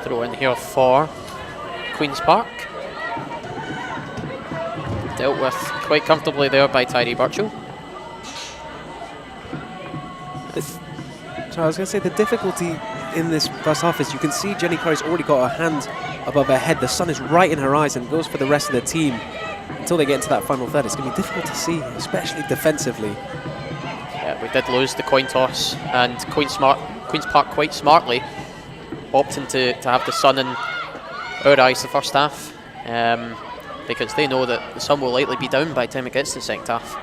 Throw in here for Queen's Park. Dealt with quite comfortably there by Tyree Birchall. So I was going to say the difficulty in this first half is you can see Jenny Curry's already got her hand above her head. The sun is right in her eyes and goes for the rest of the team until they get into that final third. It's going to be difficult to see, especially defensively. Yeah, we did lose the coin toss, and Queen's Park quite smartly opting to have the sun in our eyes the first half, because they know that the sun will likely be down by the time it gets to the second half.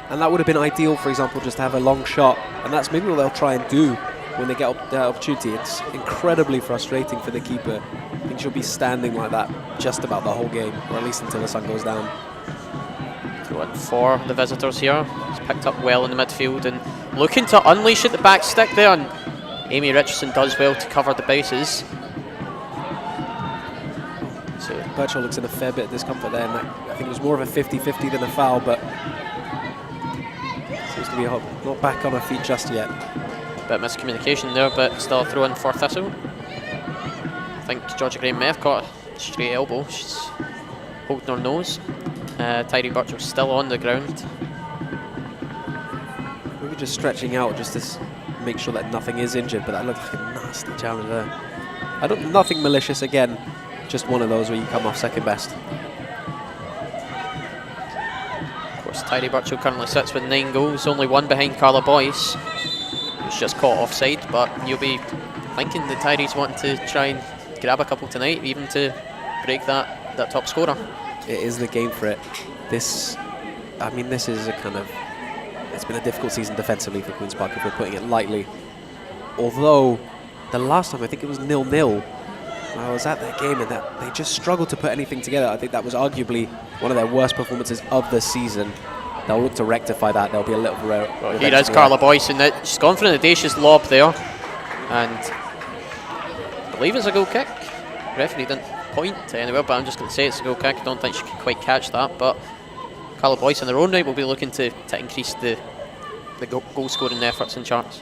And that would have been ideal, for example, just to have a long shot, and that's maybe what they'll try and do when they get that opportunity. It's incredibly frustrating for the keeper. I think she'll be standing like that just about the whole game, or at least until the sun goes down. Throw in for the visitors here. It's picked up well in the midfield and looking to unleash at the back stick there, and Amy Richardson does well to cover the bases. So Birchall looks in a fair bit of discomfort there, and I think it was more of a 50-50 than a foul, but seems to be not back on her feet just yet. Bit of miscommunication there, but still a throw in for Thistle. I think Georgia Graham may have caught a straight elbow. She's holding her nose. Tyree Birchall still on the ground. Maybe just stretching out just to make sure that nothing is injured, but that looked like a nasty challenge there. Nothing malicious again, just one of those where you come off second best. Of course, Tyree Birchall currently sits with 9 goals, only 1 behind Carla Boyce, who's just caught offside, but you'll be thinking the Tyrees want to try and grab a couple tonight, even to break that top scorer. It is the game for it. This is a kind of, it's been a difficult season defensively for Queen's Park, if we're putting it lightly. Although, the last time I think it was 0-0, I was at that game and that they just struggled to put anything together. I think that was arguably one of their worst performances of the season. They'll look to rectify that. There'll be a little well, here is Carla Boyce, and she's gone for an audacious lob there, and I believe it's a goal kick. The referee didn't point to anywhere, but I'm just going to say it's a goal kick. I don't think she can quite catch that, but Carla Boyce in their own right will be looking to increase the goal scoring efforts and charts.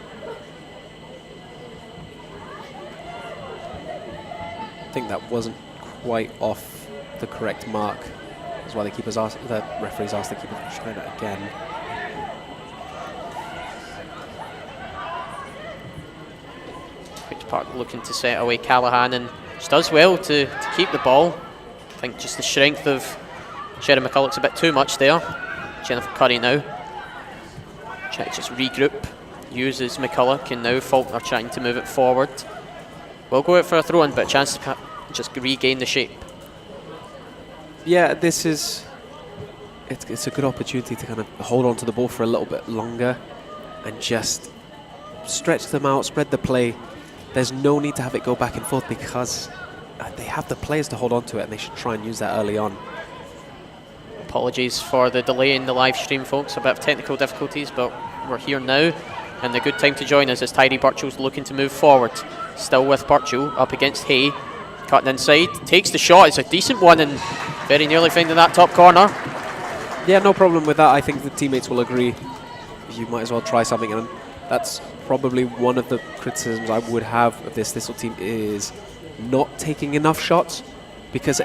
I think that wasn't quite off the correct mark. That's why the referees asked the keeper to try that again. Queen's Park looking to set away Callahan, and she does well to keep the ball. I think just the strength of Sherry McCulloch's a bit too much there. Jennifer Curry now trying to just regroup, uses McCulloch, and now Faulkner trying to move it forward. We'll go out for a throw-in, but a chance to just regain the shape. Yeah, it's a good opportunity to kind of hold on to the ball for a little bit longer and just stretch them out, spread the play. There's no need to have it go back and forth because they have the players to hold on to it, and they should try and use that early on. Apologies for the delay in the live stream, folks. A bit of technical difficulties, but we're here now, and the good time to join us as Tyree Birchall's looking to move forward. Still with Birchall up against Hay, cutting inside, takes the shot. It's a decent one and very nearly finding that top corner. Yeah, no problem with that. I think the teammates will agree. You might as well try something, and that's probably one of the criticisms I would have of this Thistle team is not taking enough shots, because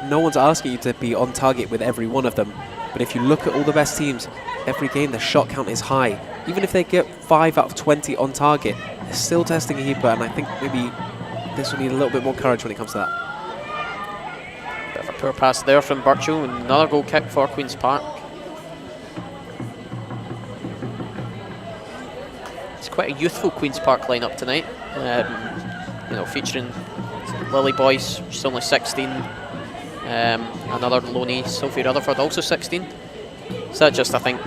no one's asking you to be on target with every one of them. But if you look at all the best teams, every game the shot count is high. Even if they get 5 out of 20 on target, they're still testing a keeper, and I think maybe this will need a little bit more courage when it comes to that. Bit of a poor pass there from Birchall, and another goal kick for Queen's Park. It's quite a youthful Queen's Park lineup tonight. Featuring Lily Boyce, she's only 16. Another loanee, Sophie Rutherford, also 16. So that just, I think,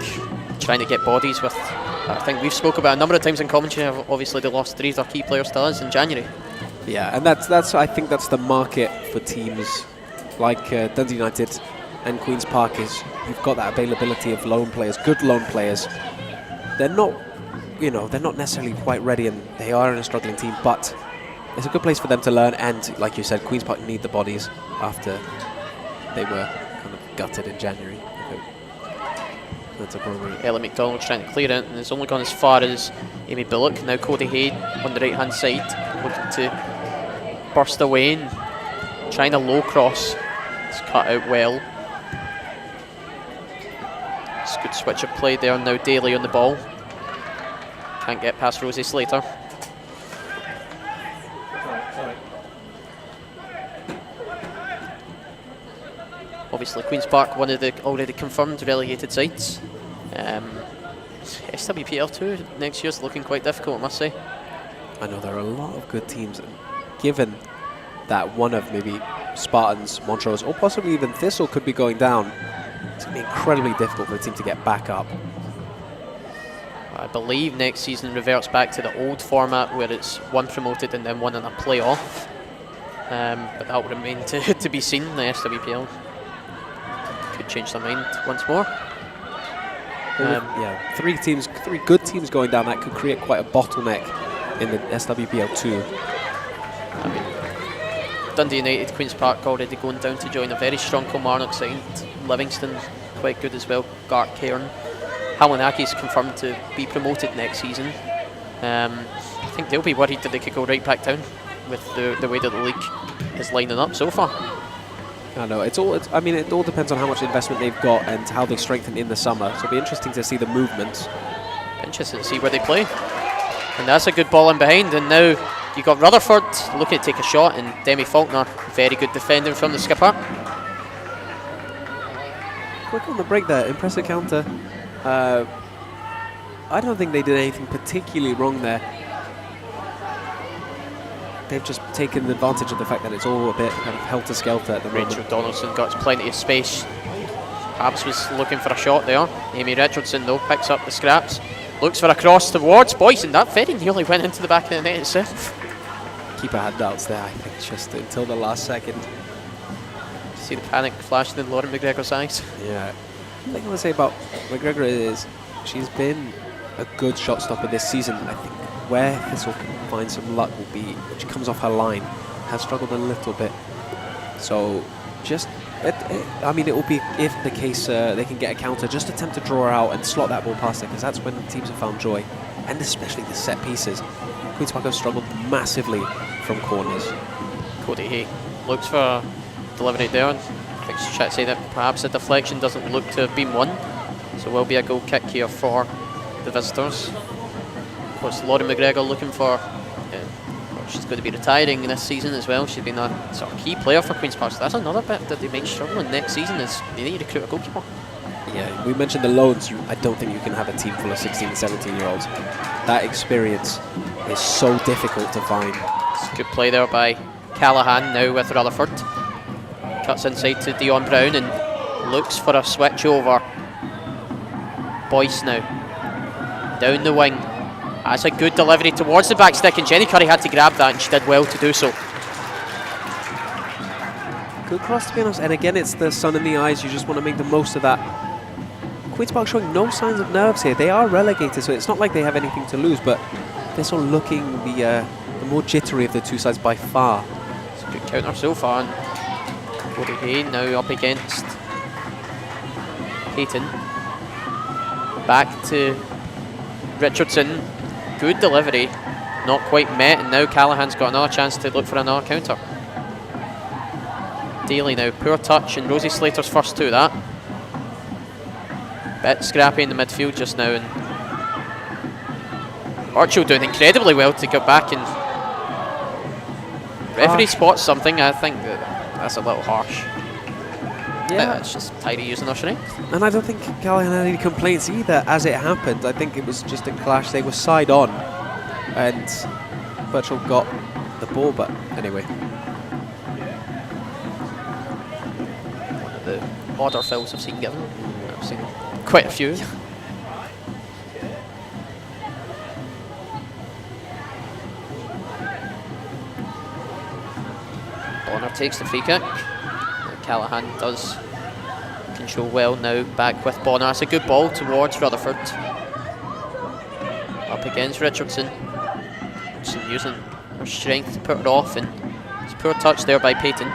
trying to get bodies with. I think we've spoke about a number of times in commentary. Obviously, they lost 3 of their key players to us in January. Yeah, and that's I think that's the market for teams like Dundee United and Queen's Park. Is you've got that availability of loan players, good loan players. They're not, they're not necessarily quite ready, and they are in a struggling team, but it's a good place for them to learn. And like you said, Queen's Park need the bodies after they were kind of gutted in January. That's a problem. Ellie McDonald trying to clear it, and it's only gone as far as Amy Bullock. Now Cody Hay on the right hand side looking to burst away and trying a low cross. It's cut out well. It's a good switch of play there. Now Daly on the ball. Can't get past Rosie Slater. Obviously Queen's Park, one of the already confirmed relegated sides. SWPL 2 next year's looking quite difficult, I must say. I know there are a lot of good teams, and given that one of maybe Spartans, Montrose, or possibly even Thistle could be going down, it's going to be incredibly difficult for the team to get back up. I believe next season reverts back to the old format where it's one promoted and then one in a playoff. But that will remain to be seen. The SWPL could change their mind once more. Yeah, three good teams going down, that could create quite a bottleneck in the SWPL 2. I mean, Dundee United, Queen's Park already going down to join a very strong Kilmarnock side. Livingston quite good as well. Garth Cairn. Halanaki confirmed to be promoted next season. I think they'll be worried that they could go right back down with the way that the league is lining up so far. I know, it all depends on how much investment they've got and how they strengthen in the summer. So it'll be interesting to see the movement. Interesting to see where they play. And that's a good ball in behind, and now you got Rutherford looking to take a shot, and Demi Faulkner, very good defending from the skipper. Quick on the break there, impressive counter. I don't think they did anything particularly wrong there. They've just taken advantage of the fact that it's all a bit kind of helter-skelter at the moment. Rachel Donaldson got plenty of space. Perhaps was looking for a shot there. Amy Richardson, though, picks up the scraps. Looks for a cross towards Boyson. That very nearly went into the back of the net itself. Keeper had doubts there, I think, just until the last second. See the panic flashing in Lauren McGregor's eyes. Yeah. The thing I want to say about McGregor is she's been a good shot stopper this season. I think where Thistle can find some luck will be when she comes off her line. Has struggled a little bit. So just, I mean, it will be, if the case they can get a counter, just attempt to draw her out and slot that ball past her, because that's when teams have found joy. And especially the set pieces. Queen's Park have struggled massively from corners. Cody Hay looks for delivery there. I think she's trying to say that perhaps the deflection doesn't look to have been won. So will be a goal kick here for the visitors. Of course, Lauren McGregor looking for, she's going to be retiring this season as well. She's been a sort of key player for Queen's Park. So that's another bit that they might struggle in next season, is they need to recruit a goalkeeper. Yeah, we mentioned the loans. I don't think you can have a team full of 16 and 17-year-olds. That experience is so difficult to find. It's a good play there by Callahan, now with Rutherford. Cuts inside to Dion Brown and looks for a switch over. Boyce now. Down the wing. That's a good delivery towards the back stick, and Jenny Curry had to grab that, and she did well to do so. Good cross, to be honest. And again, it's the sun in the eyes. You just want to make the most of that. Queen's Park showing no signs of nerves here. They are relegated, so it's not like they have anything to lose, but they're sort of looking the more jittery of the two sides by far. It's a good counter so far. And Cody Hay now up against Payton. Back to Richardson. Good delivery. Not quite met, and now Callahan's got another chance to look for another counter. Daly now, poor touch, and Rosie Slater's first to that. Bit scrappy in the midfield just now, and Archie doing incredibly well to go back, and referee spots something. I think that's a little harsh. Yeah, it's just Tyree using her strength. And I don't think Callahan had any complaints either as it happened. I think it was just a clash. They were side on, and Birchall got the ball, but anyway. One of the odder fouls I've seen given. I've seen quite a few. Bonner takes the free kick. Callahan does control well now, back with Bonner. That's a good ball towards Rutherford. Up against Richardson. Richardson using her strength to put it off, and it's a poor touch there by Payton.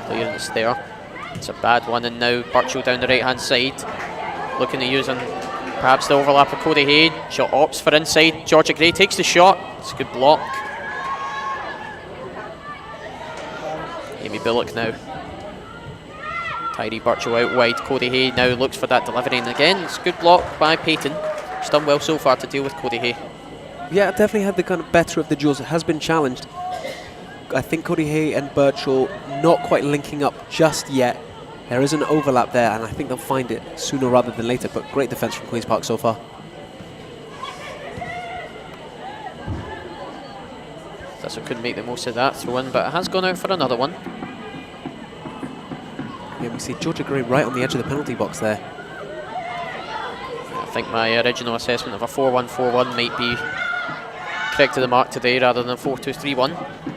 Clearance there. It's a bad one, and now Birchall down the right hand side, looking to use on Perhaps the overlap of Cody Hay. Shot opts for inside. Georgia Gray takes the shot. It's a good block. Amy Bullock now. Tyree Birchall out wide. Cody Hay now looks for that delivery, and again, it's a good block by Peyton. She's done well so far to deal with Cody Hay. Yeah, definitely had the kind of better of the duels. It has been challenged. I think Cody Hay and Birchall not quite linking up just yet. There is an overlap there, and I think they'll find it sooner rather than later, but great defense from Queen's Park so far. Thistle couldn't make the most of that throw in, but it has gone out for another one. Yeah, we see Georgia Gray right on the edge of the penalty box there. I think my original assessment of a 4-1-4-1 might be correct to the mark today rather than 4-2-3-1.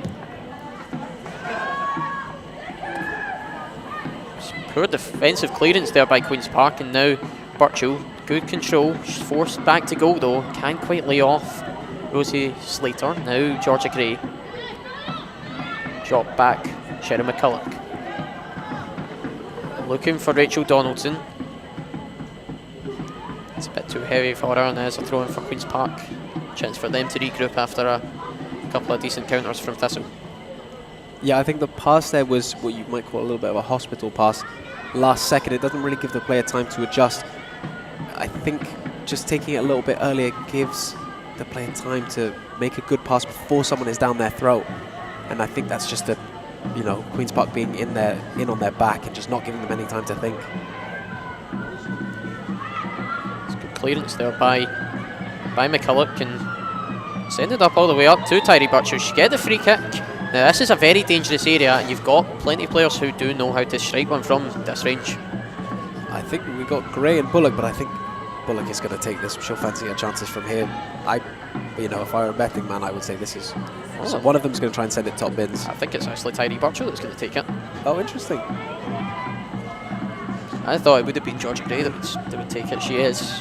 Poor defensive clearance there by Queen's Park, and now Birchall, good control. She's forced back to goal though, can't quite lay off Rosie Slater. Now Georgia Gray. Drop back, Sherry McCulloch. Looking for Rachel Donaldson. It's a bit too heavy for her, and there's a throw in for Queen's Park. Chance for them to regroup after a couple of decent counters from Thistle. Yeah, I think the pass there was what you might call a little bit of a hospital pass. Last second, it doesn't really give the player time to adjust. I think just taking it a little bit earlier gives the player time to make a good pass before someone is down their throat. And I think that's just Queen's Park being in on their back and just not giving them any time to think. It's good clearance there by McCulloch, and it's ended up all the way up to Tyree Birchall. She get the free kick. Now this is a very dangerous area, and you've got plenty of players who do know how to strike one from this range. I think we got Gray and Bullock, but I think Bullock is going to take this. She'll fancy her chances from here. If I were a betting man, I would say this is. So one of them's going to try and send it top bins. I think it's actually Tyree Birchall that's going to take it. Oh, interesting. I thought it would have been Georgia Gray that would take it. She is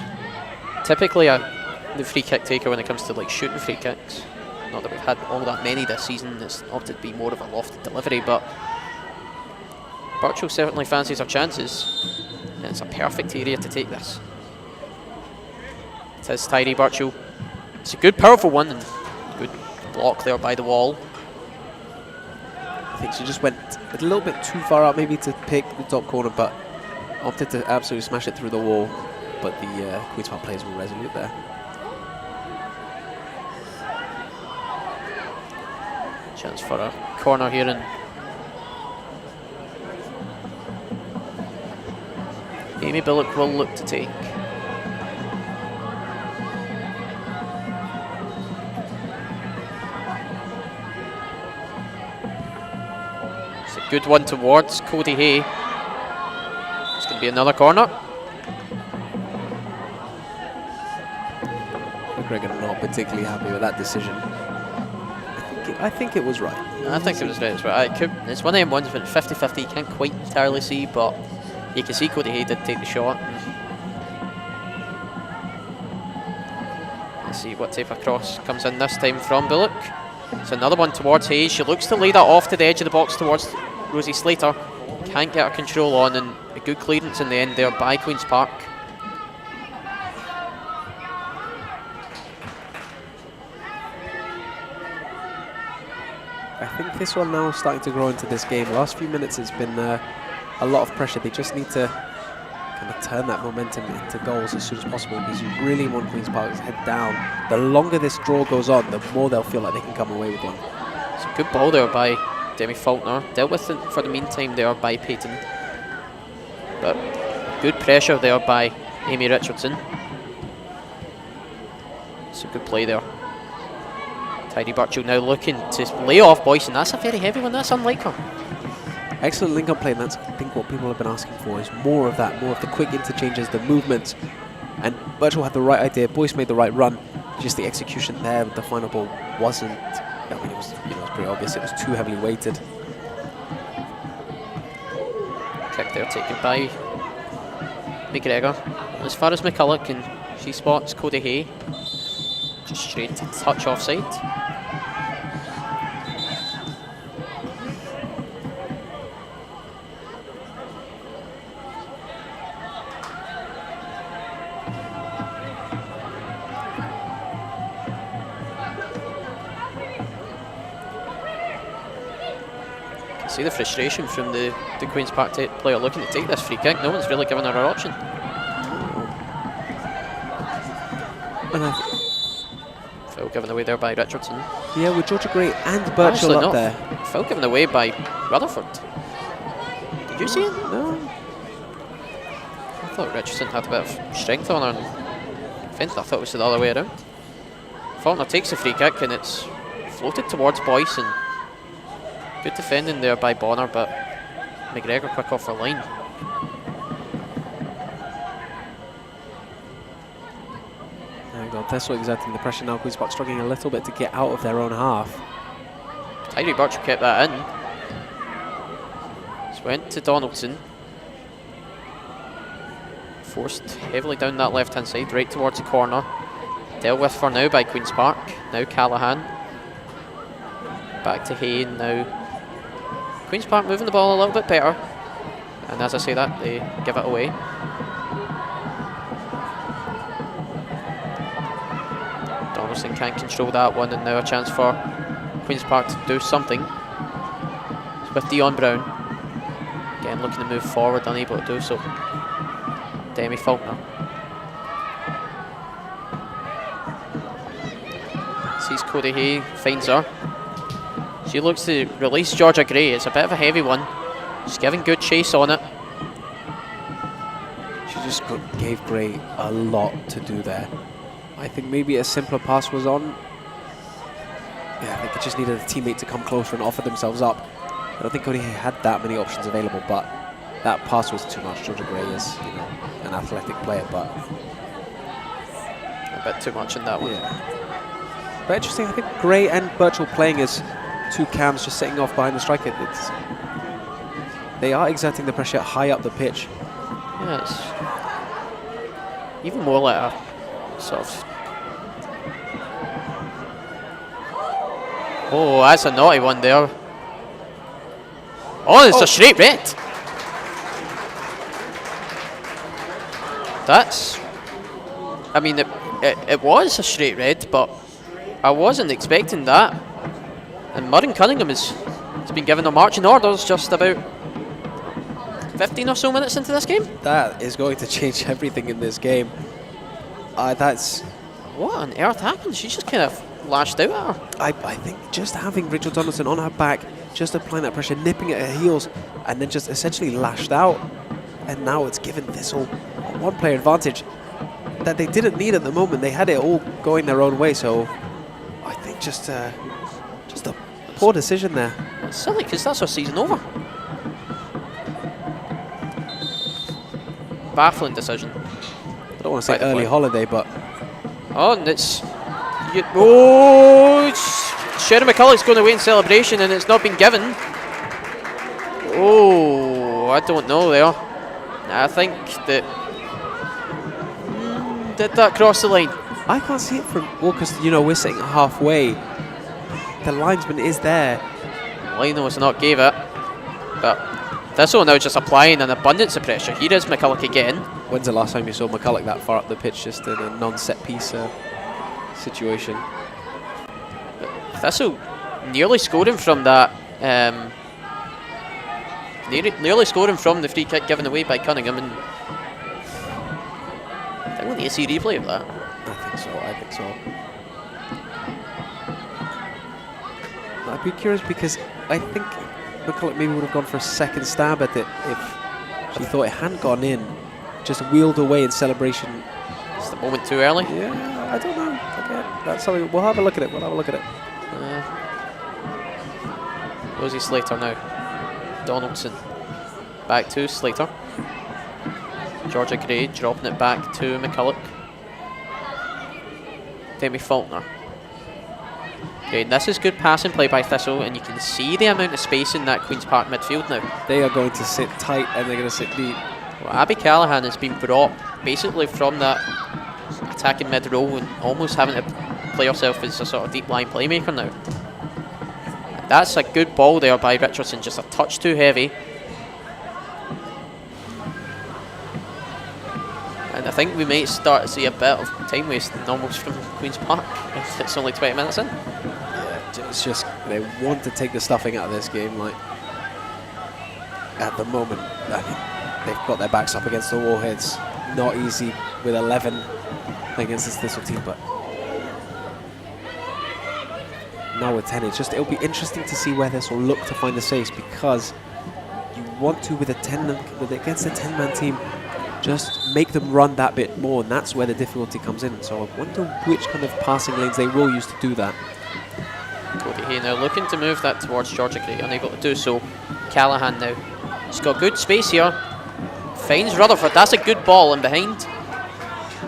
typically the free kick taker when it comes to like shooting free kicks. Not that we've had all that many this season. It's opted to be more of a lofted delivery, but Birchall certainly fancies her chances, and it's a perfect area to take this. It is Tyree Birchall. It's a good, powerful one, and good block there by the wall. I think she just went a little bit too far out, maybe to pick the top corner, but opted to absolutely smash it through the wall. But the Queen's Park players were resolute there. Chance for a corner here, and Amy Bullock will look to take. It's a good one towards Cody Hay. It's going to be another corner. McGregor not particularly happy with that decision. I think it was right. I think it was right as well. It's one of them ones when 50-50, you can't quite entirely see, but you can see Cody Hay did take the shot. Let's see what type of cross comes in this time from Bullock. It's another one towards Hay. She looks to lay that off to the edge of the box towards Rosie Slater. Can't get her control on, and a good clearance in the end there by Queen's Park. I think this one now is starting to grow into this game. Last few minutes it's been a lot of pressure. They just need to kind of turn that momentum into goals as soon as possible, because you really want Queen's Park's head down. The longer this draw goes on, the more they'll feel like they can come away with one. It's a good ball there by Demi Faulkner. Dealt with it for the meantime there by Peyton. But good pressure there by Amy Richardson. It's a good play there. Tyree Birchall now looking to lay off Boyson. That's a very heavy one. That's unlike her. Excellent link-up play, and that's, I think, what people have been asking for, is more of that, more of the quick interchanges, the movement. And Birchall had the right idea. Boyce made the right run. Just the execution there with the final ball wasn't. I mean, it was pretty obvious. It was too heavily weighted. Kick there taken by McGregor. As far as McCulloch, and she spots Cody Hay. Just straight to touch offside. See the frustration from the Queen's Park player looking to take this free kick. No one's really given her an option. Foul given away there by Richardson. Yeah, with Georgia Gray and Birchall up there. Foul given away by Rutherford. Did you see it? No. I thought Richardson had a bit of strength on her. I thought it was the other way around. Faulkner takes the free kick and it's floated towards Boyce, and good defending there by Bonner, but McGregor quick off the line. There we go, Thistle exerting the pressure now. Queen's Park struggling a little bit to get out of their own half. Tyree Birchall kept that in. Just went to Donaldson. Forced heavily down that left hand side, right towards the corner. Dealt with for now by Queen's Park. Now Callahan. Back to Hayne now. Queen's Park moving the ball a little bit better. And as I say that, they give it away. Donaldson can't control that one, and now a chance for Queen's Park to do something. It's with Dion Brown. Again looking to move forward, unable to do so. Demi Faulkner. Sees Cody Hay, finds her. She looks to release Georgia Gray. It's a bit of a heavy one. She's giving good chase on it. She just gave Gray a lot to do there. I think maybe a simpler pass was on. Yeah, I think it just needed a teammate to come closer and offer themselves up. I don't think Cody Hay had that many options available, but that pass was too much. Georgia Gray is, an athletic player, but a bit too much in that one. Yeah. But interesting, I think Gray and Birchall playing as two cams just sitting off behind the striker. They are exerting the pressure high up the pitch. Yeah, it's even more like a sort of... Oh, that's a naughty one there. Oh, it's a straight red. That's... I mean, it was a straight red, but I wasn't expecting that. And Murray Cunningham has been given the marching orders just about 15 or so minutes into this game. That is going to change everything in this game. That's... What on earth happened? She just kind of lashed out at her. I think just having Rachel Donaldson on her back, just applying that pressure, nipping at her heels, and then just essentially lashed out. And now it's given Thistle a one-player advantage that they didn't need at the moment. They had it all going their own way, so I think just a poor decision there. It's silly, because that's our season over. Baffling decision. I don't want to say early holiday, but... Oh, and it's... Sharon McCulloch's going away in celebration, and it's not been given. Oh, I don't know there. I think that... did that cross the line? I can't see it from... Well, because, we're sitting halfway. The linesman is there. Lino's not gave it, but Thistle now just applying an abundance of pressure. Here is McCulloch again. When's the last time you saw McCulloch that far up the pitch, just in a non-set piece situation? But Thistle nearly scoring from that. Nearly scoring from the free kick given away by Cunningham, and I think we need to see replay of that. I think so. I'd be curious, because I think McCulloch maybe would have gone for a second stab at it if she thought it hadn't gone in. Just wheeled away in celebration. Is the moment too early? Yeah, I don't know. Again, that's something. We'll have a look at it. Rosie Slater now. Donaldson. Back to Slater. Georgia Gray dropping it back to McCulloch. Demi Faulkner. Okay, this is good passing play by Thistle, and you can see the amount of space in that Queen's Park midfield now. They are going to sit tight, and they're going to sit deep. Well, Abby Callahan has been brought basically from that attacking mid row and almost having to play herself as a sort of deep line playmaker now. That's a good ball there by Richardson, just a touch too heavy. And I think we might start to see a bit of time wasting almost from Queen's Park if it's only 20 minutes in. Yeah, it's just, they want to take the stuffing out of this game. at the moment. I mean, they've got their backs up against the wall here. It's not easy with 11 against this Thistle team, but now with 10, it'll be interesting to see where this will look to find the saves, because you want to, with against a 10-man team, just make them run that bit more, and that's where the difficulty comes in. So I wonder which kind of passing lanes they will use to do that. Cody Hay now looking to move that towards Georgia Gray, unable to do so. Callahan now. He's got good space here. Finds Rutherford. That's a good ball in behind.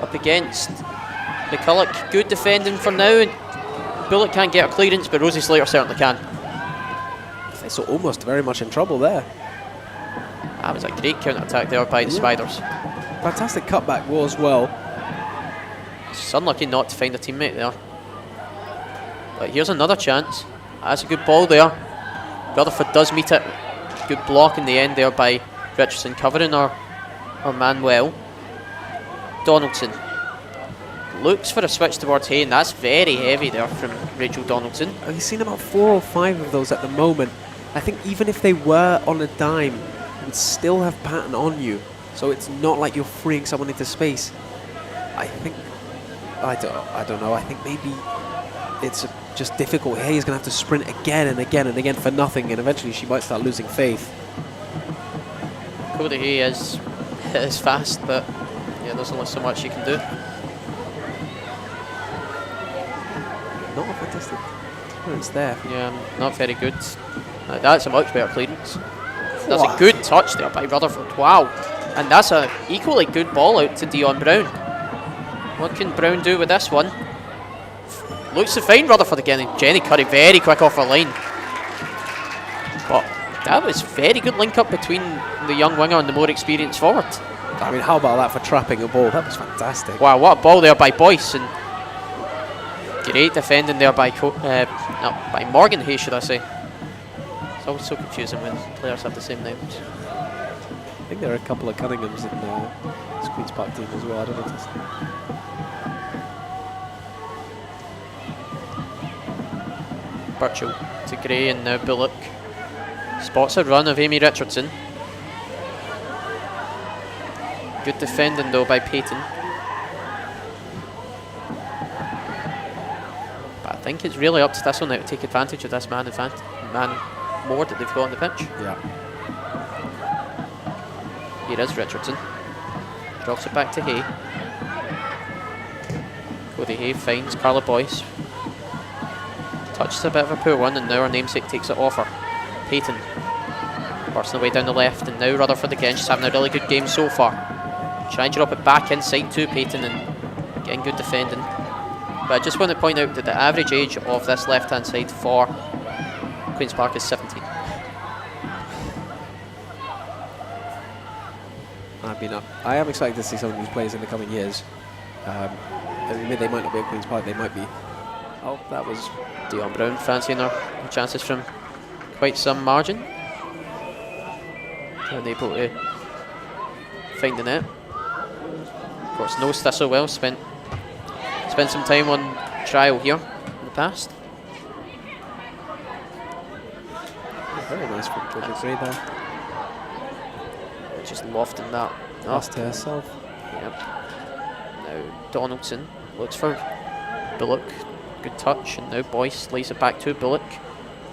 Up against McCulloch. Good defending for now. Bullock can't get a clearance, but Rosie Slater certainly can. So almost very much in trouble there. That was a great counter-attack there by the Spiders. Fantastic cutback wall as well. It's unlucky not to find a teammate there. But here's another chance. That's a good ball there. Rutherford does meet it. Good block in the end there by Richardson, covering our man well. Donaldson looks for a switch towards Hay, and that's very heavy there from Rachel Donaldson. We've seen about 4 or 5 of those at the moment. I think even if they were on a dime, you would still have pattern on you. So it's not like you're freeing someone into space. I don't know. I think maybe it's just difficult. Hay is going to have to sprint again and again and again for nothing, and eventually she might start losing faith. Cody Hay is fast, but yeah, there's only so much she can do. Not a fantastic clearance there. Yeah, not very good. That's a much better clearance. That's a good touch there by Rutherford. Wow. And that's an equally good ball out to Dion Brown. What can Brown do with this one? Looks to find Rutherford again, and Jenny Curry very quick off her line. But that was very good link up between the young winger and the more experienced forward. I mean, how about that for trapping a ball? That was fantastic. Wow, what a ball there by Boyce, and great defending there by Morgan Hay, should I say. It's always so confusing when players have the same names. I think there are a couple of Cunninghams in this Queen's Park team as well. I don't know if it's Birchall to Gray, and now Bullock spots a run of Amy Richardson. Good defending though by Payton. But I think it's really up to Thistle now to take advantage of this man more that they've got on the pitch. Yeah. Here is Richardson. Drops it back to Hay. Cody Hay finds Carla Boyce. Touches a bit of a poor one, and now our namesake takes it off her. Payton bursting away down the left, and now Rutherford again. She's having a really good game so far. Trying to drop it back inside to Payton, and getting good defending. But I just want to point out that the average age of this left-hand side for Queen's Park is 17. I mean, I am excited to see some of these players in the coming years. I mean, they might not be at Queen's Park, they might be. Oh, that was Dion Brown fancying her chances from quite some margin. Unable to find the net. Of course, knows Thistle well. Spent some time on trial here in the past. Very nice from Georgia Gray there. Just lofting that Lost to herself. Yep. Now Donaldson looks for Bullock. Good touch, and now Boyce lays it back to Bullock.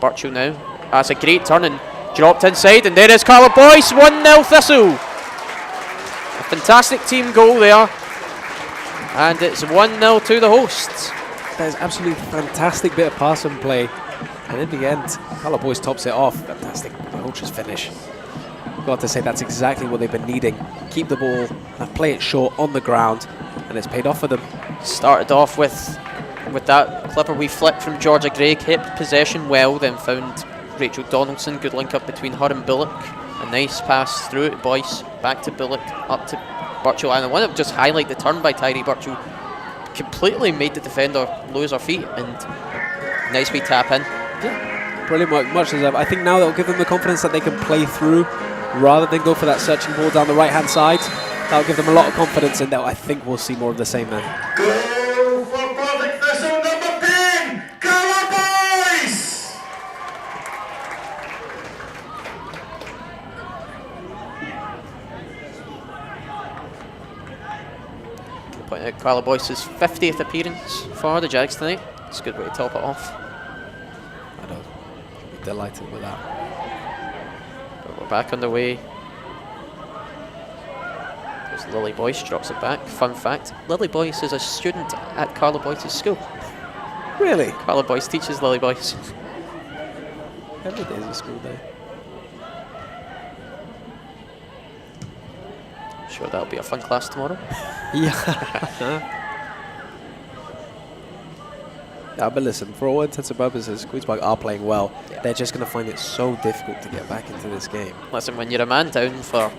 Birchall now. That's a great turn and dropped inside, and there is Carla Boyce. 1-0 Thistle. A fantastic team goal there, and it's 1-0 to the hosts. That is absolutely fantastic bit of pass and play, and in the end, Carla Boyce tops it off. Fantastic ultras finish. Got to say that's exactly what they've been needing. Keep the ball and play it short on the ground, and it's paid off for them. Started off with that clever wee flick from Georgia Gray, kept possession well, then found Rachel Donaldson. Good link up between her and Bullock. A nice pass through to Boyce, back to Bullock, up to Birchall, and I want to just highlight the turn by Tyree Birchall. Completely made the defender lose her feet, and nice wee tap in. Yeah, brilliant work, much as ever. I think now that will give them the confidence that they can play through rather than go for that searching ball down the right hand side. That will give them a lot of confidence, and I think we'll see more of the same then. Goal for Partick Thistle, number 10, Carla Boyce! Carla Boyce's 50th appearance for the Jags tonight. It's a good way to top it off. I know. I'll be delighted with that. But we're back on the way. There's Lily Boyce, drops it back. Fun fact, Lily Boyce is a student at Carla Boyce's school. Really? Carla Boyce teaches Lily Boyce. Every day is a school day. Sure, that'll be a fun class tomorrow. Yeah. Yeah, but listen, for all intents and purposes, Queen's Park are playing well. Yeah. They're just going to find it so difficult to get back into this game. Listen, when you're a man down for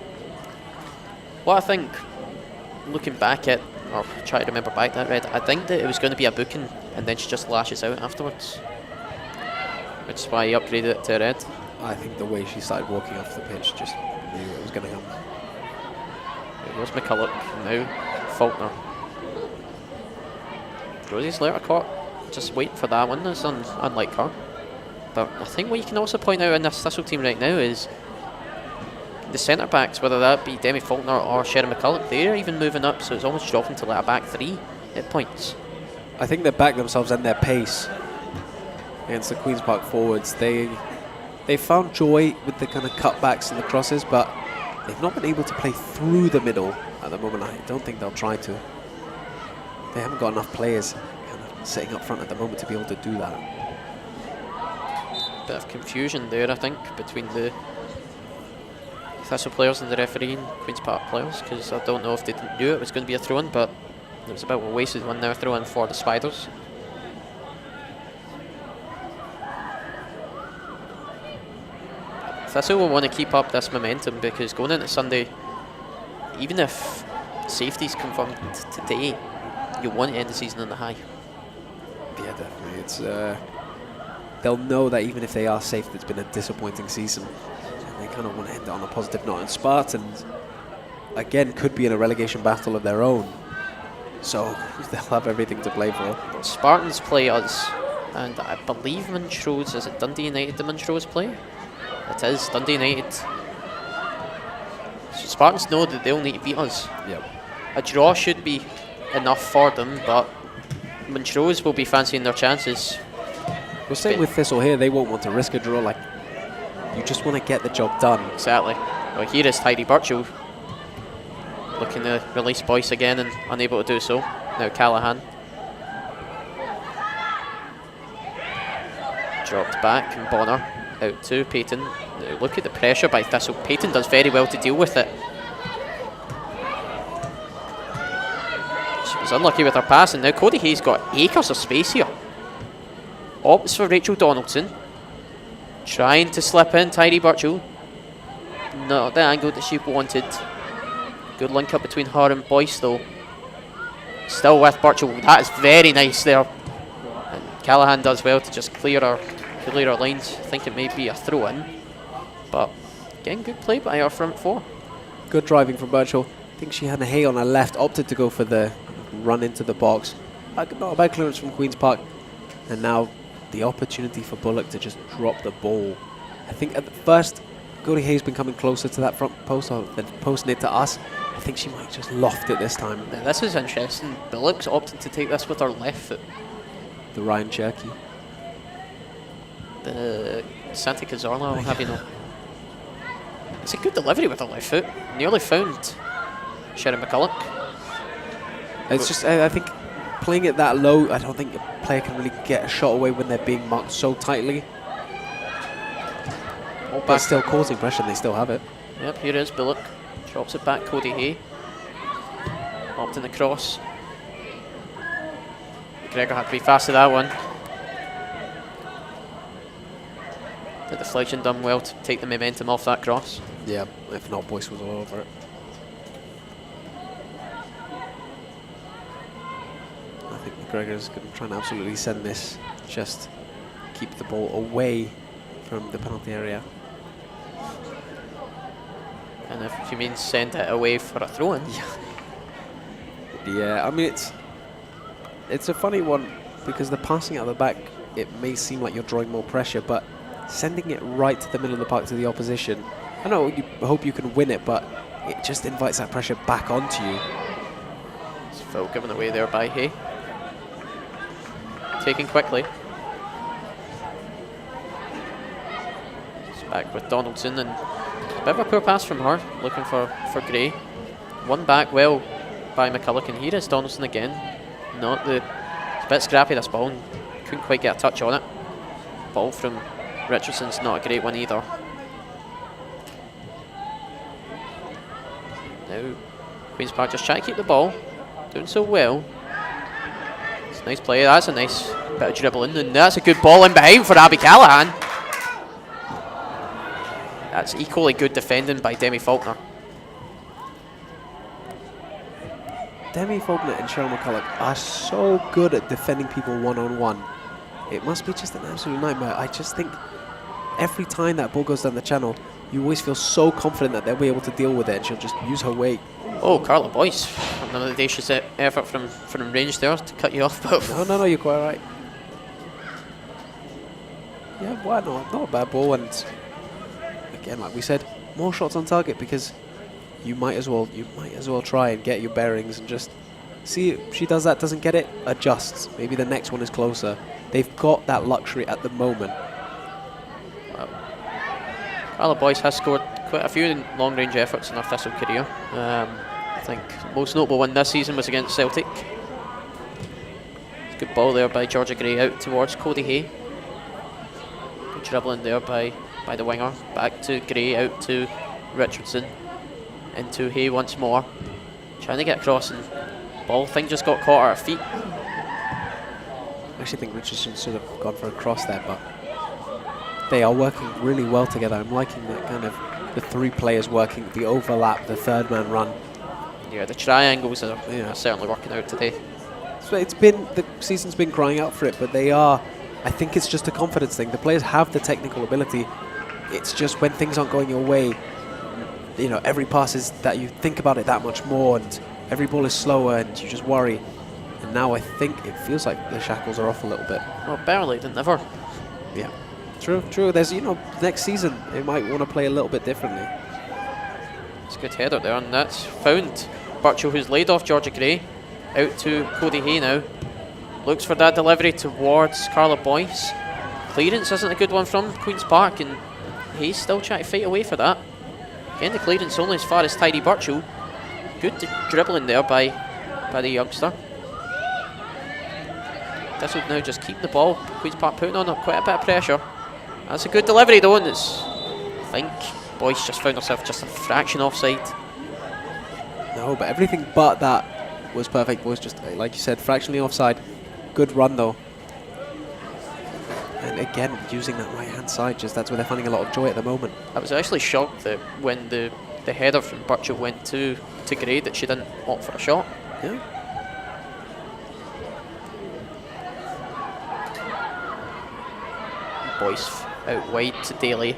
what I think, looking back at, or try to remember back that Red, I think that it was going to be a booking and then she just lashes out afterwards. Which is why he upgraded it to a red. I think the way she started walking off the pitch just knew it was going to come. Here's McCulloch, now Faulkner. Rosie's Letter caught, just waiting for that one, that's unlike her. But I think what you can also point out in this Thistle team right now is the centre backs, whether that be Demi Faulkner or Sharon McCulloch, they're even moving up, so it's almost dropping to like a back three at points. I think they back themselves and their pace against the Queen's Park forwards. They found joy with the kind of cutbacks and the crosses, but they've not been able to play through the middle at the moment. I don't think they'll try to. They haven't got enough players kind of sitting up front at the moment to be able to do that. Bit of confusion there, I think, between the Thistle players and the referee and Queen's Park players, because I don't know if they knew it was going to be a throw-in, but it was about a wasted one now, throw-in for the Spiders. Thistle will want to keep up this momentum, because going into Sunday, even if safety's confirmed today, you want to end the season on the high. Yeah, definitely. It's they'll know that even if they are safe, it's been a disappointing season. They kind of want to end it on a positive note. And Spartans, again, could be in a relegation battle of their own. So they'll have everything to play for. Spartans play us, and I believe Montrose, is it Dundee United the Montrose play? It is, Dundee United. So Spartans know that they'll need to beat us. Yep. A draw should be enough for them, but Montrose will be fancying their chances. Well, same with Thistle here. They won't want to risk a draw. Like, you just want to get the job done. Exactly. Well, here is Heidi Birchall looking to release Boyce again and unable to do so. Now Callahan. Dropped back, and Bonner out to Payton. Now look at the pressure by Thistle. Payton does very well to deal with it. She was unlucky with her pass, and now Cody Hayes got acres of space here. Opts for Rachel Donaldson. Trying to slip in Heidi Birchall. Not the angle that she wanted. Good link up between her and Boyce though. Still with Birchall. That is very nice there. And Callahan does well to just clear her lines. I think it may be a throw in. But again, good play by our front four. Good driving from Birchall. I think she had a Hay on her left, opted to go for the run into the box. Not a bad clearance from Queen's Park. And now the opportunity for Bullock to just drop the ball. I think at the first, Cody Hayes been coming closer to that front post, or then posting it to us. I think she might just loft it this time. Now this is interesting. Bullock's opting to take this with her left foot. The Ryan Cherky. The Santa Cazorla, I'll have you know. It's a good delivery with her left foot. Nearly found Sharon McCulloch. It's just, I think, playing it that low, I don't think a player can really get a shot away when they're being marked so tightly. But still causing pressure, they still have it. Yep, here is Bullock. Drops it back, Cody Hay. Opting the cross. McGregor had to be fast to that one. The deflection done well to take the momentum off that cross. Yeah, if not, Boyce was all over it. I think McGregor's going to try and absolutely send this, just keep the ball away from the penalty area. And if you mean send it away for a throw-in. Yeah, I mean, it's a funny one because the passing out the back, it may seem like you're drawing more pressure, but sending it right to the middle of the park to the opposition, I know you hope you can win it, but it just invites that pressure back onto you. It's Foul given away there by Hay. Taken quickly. It's back with Donaldson, and a bit of a poor pass from her, looking for Gray. One back well by McCulloch, and here is Donaldson again. It's a bit scrappy, this ball, and couldn't quite get a touch on it. Ball from Richardson's not a great one either. Now Queen's Park just trying to keep the ball, doing so well. It's a nice play, that's a nice bit of dribbling, and that's a good ball in behind for Abby Callahan. That's equally good defending by Demi Faulkner. Demi Faulkner and Cheryl McCulloch are so good at defending people one-on-one. It must be just an absolute nightmare. I just think every time that ball goes down the channel, you always feel so confident that they'll be able to deal with it, and she'll just use her weight. Oh, Carla Boyce. Another audacious effort from range there to cut you off. But No, you're quite right. Yeah, why not? Not a bad ball, and again, like we said, more shots on target, because you might as well try and get your bearings and just see if she does that, doesn't get it, adjusts. Maybe the next one is closer. They've got that luxury at the moment. Carla Boyce has scored quite a few long-range efforts in her Thistle career. I think most notable one this season was against Celtic. Good ball there by Georgia Gray out towards Cody Hay. Good dribbling there by the winger. Back to Gray, out to Richardson. Into Hay once more. Trying to get across, and ball thing just got caught at her feet. I actually think Richardson should have gone for a cross there, but they are working really well together. I'm liking that kind of the three players working, the overlap, the third man run. Yeah, the triangles are certainly working out today. So the season's been crying out for it, but they are. I think it's just a confidence thing. The players have the technical ability. It's just when things aren't going your way, you know, every pass is that you think about it that much more, and every ball is slower, and you just worry. And now I think it feels like the shackles are off a little bit. Well, barely, didn't ever. Yeah, true. There's, next season they might want to play a little bit differently. It's a good header there, and that's found Birchall, who's laid off Georgia Gray. Out to Cody Hay now. Looks for that delivery towards Carla Boyce. Clearance isn't a good one from Queen's Park, and Hay's still trying to fight away for that. Again, the clearance only as far as Tidy Birchall. Good dribbling there by the youngster. This would now just keep the ball. Queen's Park putting on quite a bit of pressure. That's a good delivery though, and I think Boyce just found herself just a fraction offside. No, but everything but that was perfect. Was just, like you said, fractionally offside. Good run though. And again, using that right hand side, that's where they're finding a lot of joy at the moment. I was actually shocked that when the header from Birchall went to Gray, that she didn't opt for a shot. Yeah. Boyce out wide to Daly.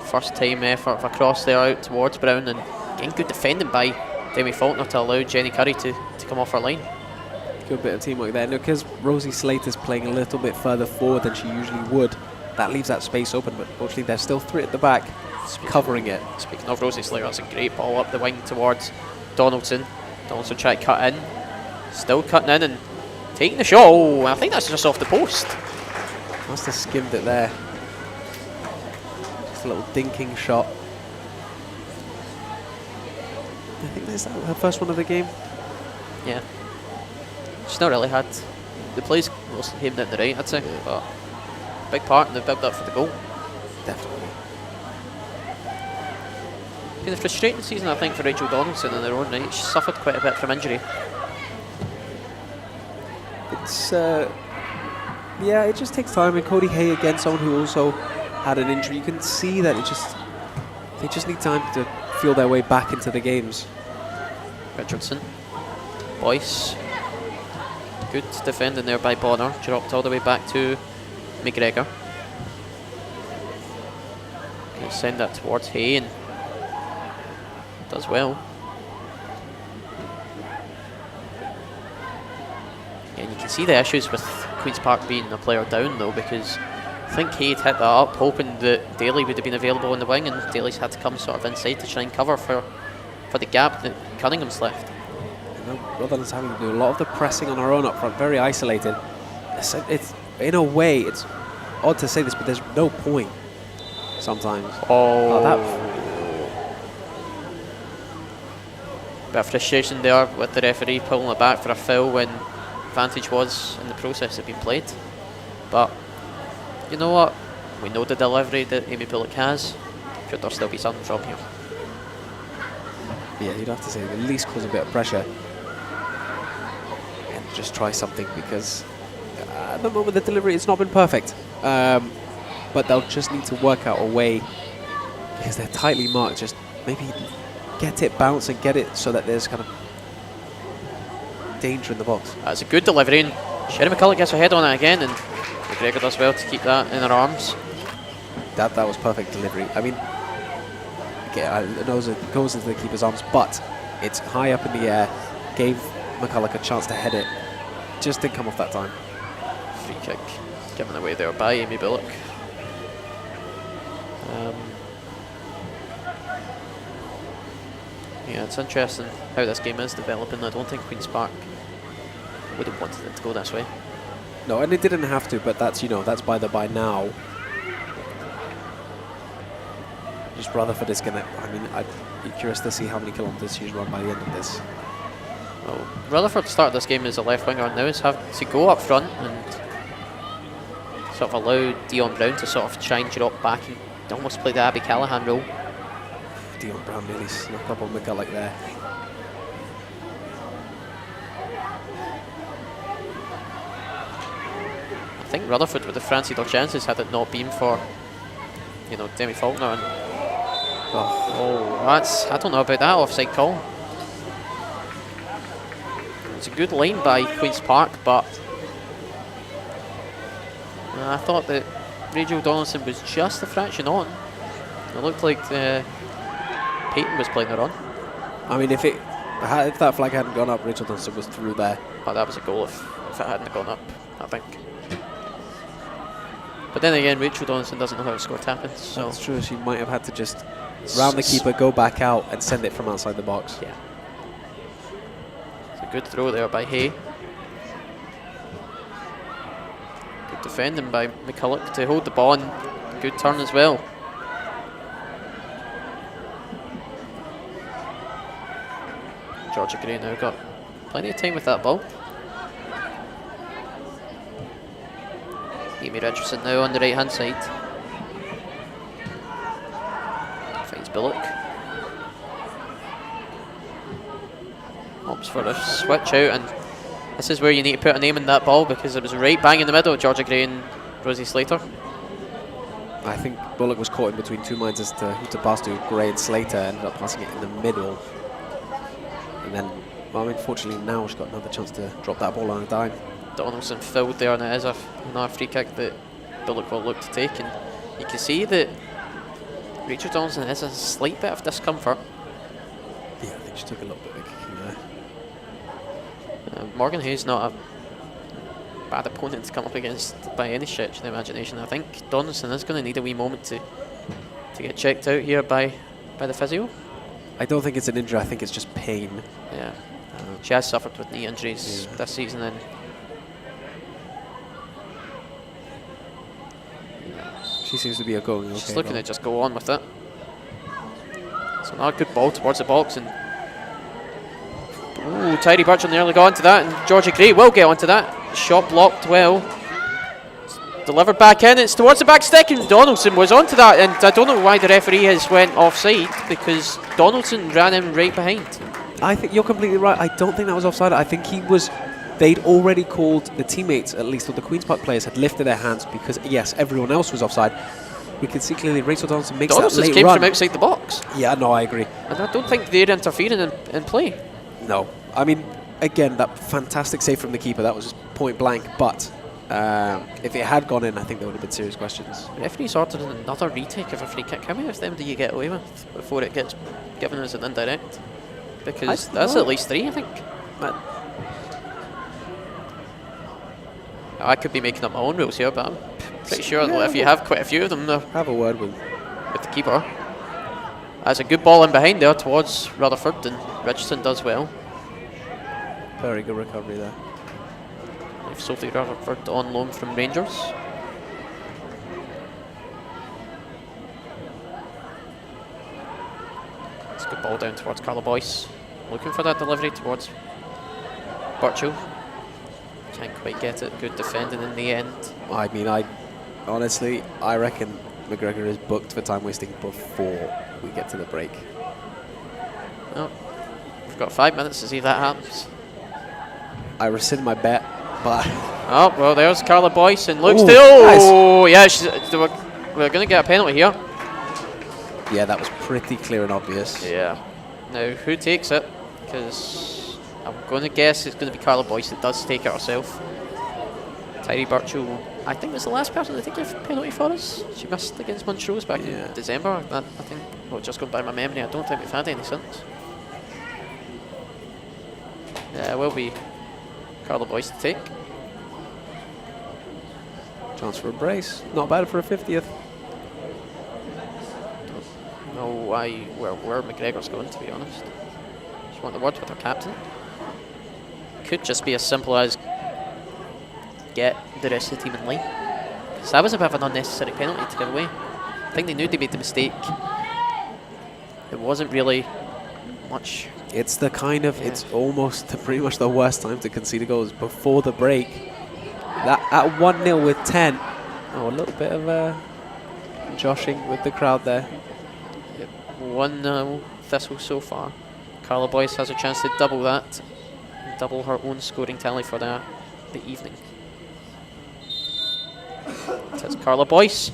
First time effort of a cross there out towards Brown, and again good defending by Demi Faulkner to allow Jenny Curry to come off her line. Good bit of teamwork there. No, because Rosie Slater's playing a little bit further forward than she usually would. That leaves that space open, but unfortunately there's still three at the back covering it. Speaking of Rosie Slater, that's a great ball up the wing towards Donaldson. Donaldson trying to cut in. Still cutting in and taking the shot. Oh, I think that's just off the post. Must have skimmed it there. Just a little dinking shot. I think that's her first one of the game. Yeah. She's not really had the plays mostly aimed at the right, I'd say. Yeah. But big part in the build up for the goal. Definitely. Been a frustrating season, I think, for Rachel Donaldson in her own right. She suffered quite a bit from injury. It's yeah, it just takes time. And Cody Hay, again, someone who also had an injury. You can see that they just need time to feel their way back into the games. Richardson, Boyce, good defending there by Bonner. Dropped all the way back to McGregor. Can send that towards Hay, and does well. And you can see the issues with Queen's Park being a player down though, because I think Hay'd hit that up hoping that Daly would have been available in the wing, and Daly's had to come sort of inside to try and cover for the gap that Cunningham's left. Rutherland's having to do a lot of the pressing on our own up front, very isolated. It's in a way, it's odd to say this, but there's no point sometimes. Oh, that bit of frustration there with the referee pulling it back for a foul when advantage was in the process of being played. But you know what? We know the delivery that Amy Bullock has. Could there still be something from here? Yeah, you'd have to say at least cause a bit of pressure and just try something, because at the moment the delivery has not been perfect. But they'll just need to work out a way, because they're tightly marked. Just maybe get it bounce and get it so that there's kind of danger in the box. That's a good delivery, and Sherry McCulloch gets her head on it again, and McGregor does well to keep that in her arms. That was perfect delivery. I mean, I know it goes into the keeper's arms, but it's high up in the air. Gave McCulloch a chance to head it. Just didn't come off that time. Free kick given away there by Amy Bullock. Yeah, it's interesting how this game is developing. I don't think Queen's Park would have wanted it to go this way. No, and it didn't have to, but that's, that's by the by now. Just Rutherford is gonna, I'd be curious to see how many kilometres she's run by the end of this. Well, Rutherford started this game as a left winger, and now is having to go up front and sort of allow Dion Brown to sort of try and drop back and almost play the Abby Callahan role. Dion Brown nearly snuck up on McCulloch there. I think Rutherford would have fancied their chances had it not been for, Demi Faulkner. And I don't know about that offside call. It's a good line by Queen's Park, but I thought that Rachel Donaldson was just a fraction on. It looked like Peyton was playing her on. I mean, if that flag hadn't gone up, Rachel Donaldson was through there. Oh, that was a goal if it hadn't gone up, I think. But then again, Rachel Donaldson doesn't know how to score tap-ins. So that's true. She might have had to just round the keeper, go back out, and send it from outside the box. Yeah. It's a good throw there by Hay. Good defending by McCulloch to hold the ball, and good turn as well. Georgia Gray now got plenty of time with that ball. Amy Richardson now on the right hand side. Finds Bullock. Opts for a switch out, and this is where you need to put a name in that ball, because it was right bang in the middle of Georgia Gray and Rosie Slater. I think Bullock was caught in between two minds as to who to pass to. Gray and Slater ended up passing it in the middle. And then, fortunately now she's got another chance to drop that ball on a dime. Donaldson filled there, and it is another free kick that Bullock will look to take. And you can see that Rachel Donaldson has a slight bit of discomfort. Yeah, I think she took a little bit of a kicking there. Morgan Hayes not a bad opponent to come up against by any stretch of the imagination. I think Donaldson is going to need a wee moment to get checked out here by the physio. I don't think it's an injury, I think it's just pain. Yeah, she has suffered with knee injuries this season, and she seems to be going okay. She's looking to just go on with it. So now a good ball towards the box, and Tyree Birchall nearly got onto that, and Georgia Gray will get onto that. Shot blocked well. It's delivered back in, it's towards the back stick, and Donaldson was onto that, and I don't know why the referee has went offside, because Donaldson ran him right behind. I think you're completely right. I don't think that was offside. I think they'd already called, the teammates, at least, or the Queen's Park players, had lifted their hands because, yes, everyone else was offside. We can see clearly Rachel Donaldson makes that late run. Came from outside the box. Yeah, no, I agree. And I don't think they're interfering in play. No. I mean, again, that fantastic save from the keeper, that was just point blank, but if it had gone in, I think there would have been serious questions. The referee's ordered another retake of a free kick. How many of them do you get away with before it gets given as an indirect? Because that's at least 3, I think. I could be making up my own rules here, but I'm pretty sure that if you have quite a few of them, have a word with the keeper. That's a good ball in behind there towards Rutherford, and Richardson does well. Very good recovery there. If Sophie Rutherford on loan from Rangers. It's a good ball down towards Carla Boyce. Looking for that delivery towards Birchall. Can't quite get it. Good defending in the end. I mean, honestly, I reckon McGregor is booked for time wasting before we get to the break. Oh, we've got 5 minutes to see if that happens. I rescind my bet, but... Oh, well, there's Carla Boyce and looks Ooh, to... Oh, nice. yeah, we're going to get a penalty here. Yeah, that was pretty clear and obvious. Yeah. Now, who takes it? Because I'm going to guess it's going to be Carla Boyce that does take it herself. Tyree Birchall, I think, was the last person to take a penalty for us. She missed against Montrose back in December. I think, well, just going by my memory, I don't think we've had any since. Yeah, it will be Carla Boyce to take. Chance for a brace. Not bad for a 50th. Don't know where McGregor's going, to be honest. Just want the word with her captain. Could just be as simple as get the rest of the team in line. So that was a bit of an unnecessary penalty to give away. I think they knew they made the mistake. It wasn't really much. It's the kind of, it's almost pretty much the worst time to concede a goal is before the break. That at 1-0 with 10. Oh, a little bit of joshing with the crowd there. Yep. 1-0 Thistle so far. Carla Boyce has a chance to double that. Double her own scoring tally for the evening. It's Carla Boyce.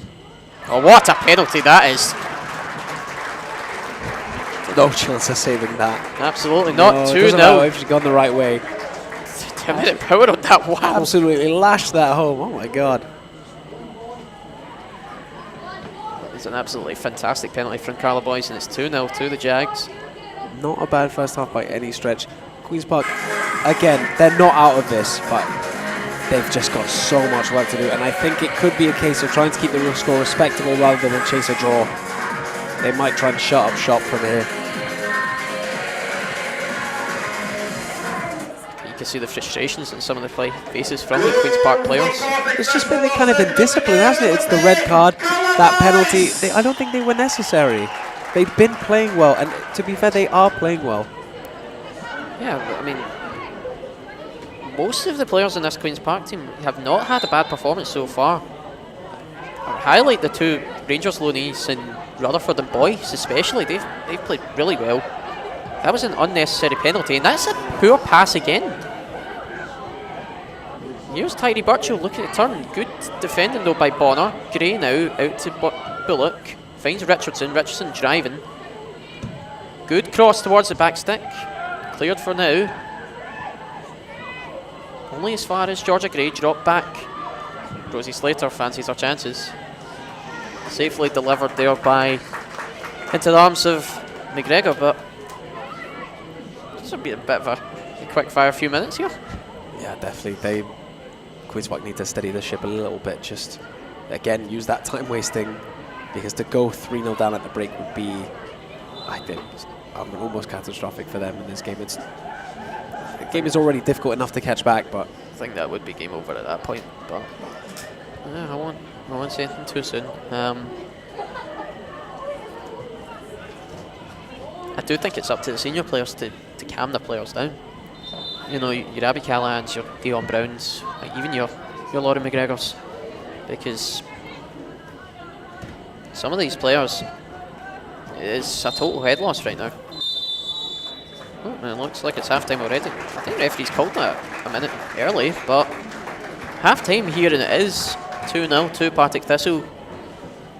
Oh, what a penalty that is. No chance of saving that. Absolutely not. 2-0. If she's gone the right way. A minute power on that. Wow. Absolutely lashed that home. Oh my god. It's an absolutely fantastic penalty from Carla Boyce, and it's 2-0 to the Jags. Not a bad first half by any stretch. Queen's Park, again, they're not out of this, but they've just got so much work to do, and I think it could be a case of trying to keep the score respectable rather than chase a draw. They might try and shut up shop from here. You can see the frustrations in some of the faces from the Queen's Park players. It's just been the kind of indiscipline, hasn't it? It's the red card, that penalty. I don't think they were necessary. They've been playing well, and to be fair, they are playing well. Yeah, I mean, most of the players in this Queen's Park team have not had a bad performance so far. I highlight the two Rangers loanees in Rutherford and Boyce especially. They've played really well. That was an unnecessary penalty, and that's a poor pass again. Here's Tyree Birchall looking to turn. Good defending though by Bonner. Gray now out to Bullock. Finds Richardson. Richardson driving. Good cross towards the back stick. Cleared for now. Only as far as Georgia Gray. Drop back. Rosie Slater fancies her chances. Safely delivered there by into the arms of McGregor, but this will be a bit of a quick fire few minutes here. Yeah, definitely. Queen's Park need to steady the ship a little bit. Just again use that time wasting, because to go 3-0 down at the break would be, I think, almost catastrophic for them in this game. The game is already difficult enough to catch back, but I think that would be game over at that point. But yeah, I won't say anything too soon. I do think it's up to the senior players to calm the players down. You know, your Abby Callaghan's, your Dion Browns, even your Laurie McGregor's, because some of these players, it's a total head loss right now. Oh, and it looks like it's half-time already. I think the referee's called that a minute early, but half-time here, and it is 2-0 to Partick Thistle.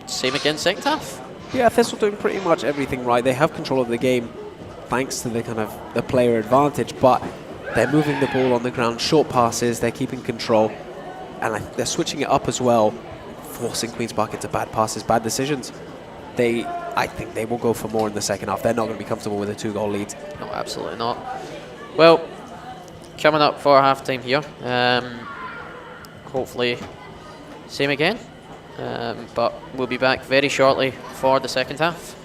Same again second half. yeah, Thistle doing pretty much everything right. They have control of the game thanks to the kind of the player advantage, but they're moving the ball on the ground, short passes, they're keeping control, and they're switching it up as well, forcing Queen's Park into bad passes, bad decisions. I think they will go for more in the second half. They're not going to be comfortable with a 2-goal lead. No, absolutely not. Well, coming up for half-time here. Hopefully, same again. But we'll be back very shortly for the second half.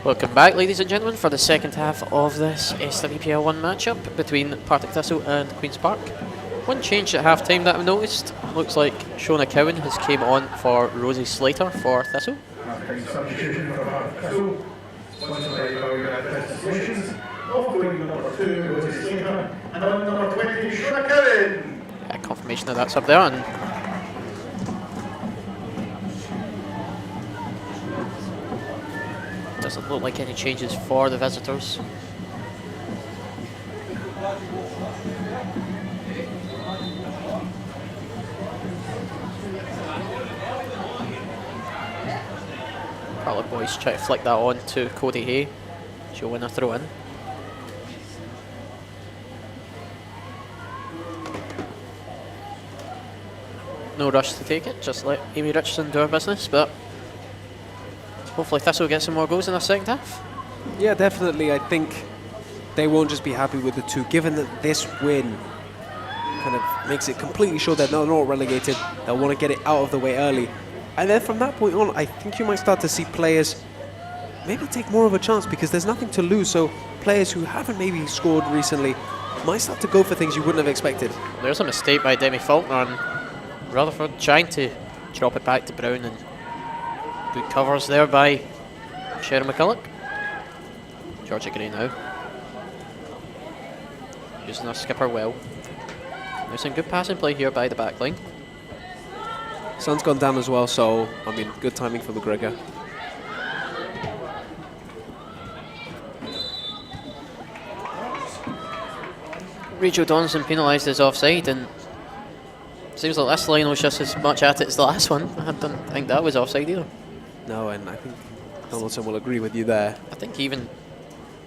Welcome back, ladies and gentlemen, for the second half of this SWPL 1 matchup between Partick Thistle and Queen's Park. One change at half-time that I've noticed, looks like Shona Cowan has came on for Rosie Slater for Thistle. Half-time substitution for Partick Thistle. Sponsored by Thistle Solutions. Off going number 2, Rosie Slater, and on number 20, Shona Cowan. Yeah, confirmation of that sub there, and doesn't look like any changes for the visitors. Carlet boys try to flick that on to Cody Hay. She'll win a throw in. No rush to take it, just let Amy Richardson do her business, but hopefully Thistle will get some more goals in the second half. Yeah, definitely. I think they won't just be happy with the 2, given that this win kind of makes it completely sure that they're not relegated. They'll want to get it out of the way early. And then from that point on, I think you might start to see players maybe take more of a chance because there's nothing to lose. So players who haven't maybe scored recently might start to go for things you wouldn't have expected. There's a mistake by Demi Faulkner on Rutherford, trying to drop it back to Brown, and good covers there by Sharon McCulloch. Georgia Gray now, using her skipper well. There's some good passing play here by the back line. Sun's gone down as well, so, I mean, good timing for McGregor. Rachel Donaldson penalised as offside, and seems like this line was just as much at it as the last one. I don't think that was offside either. No, and I think Donaldson will agree with you there. I think even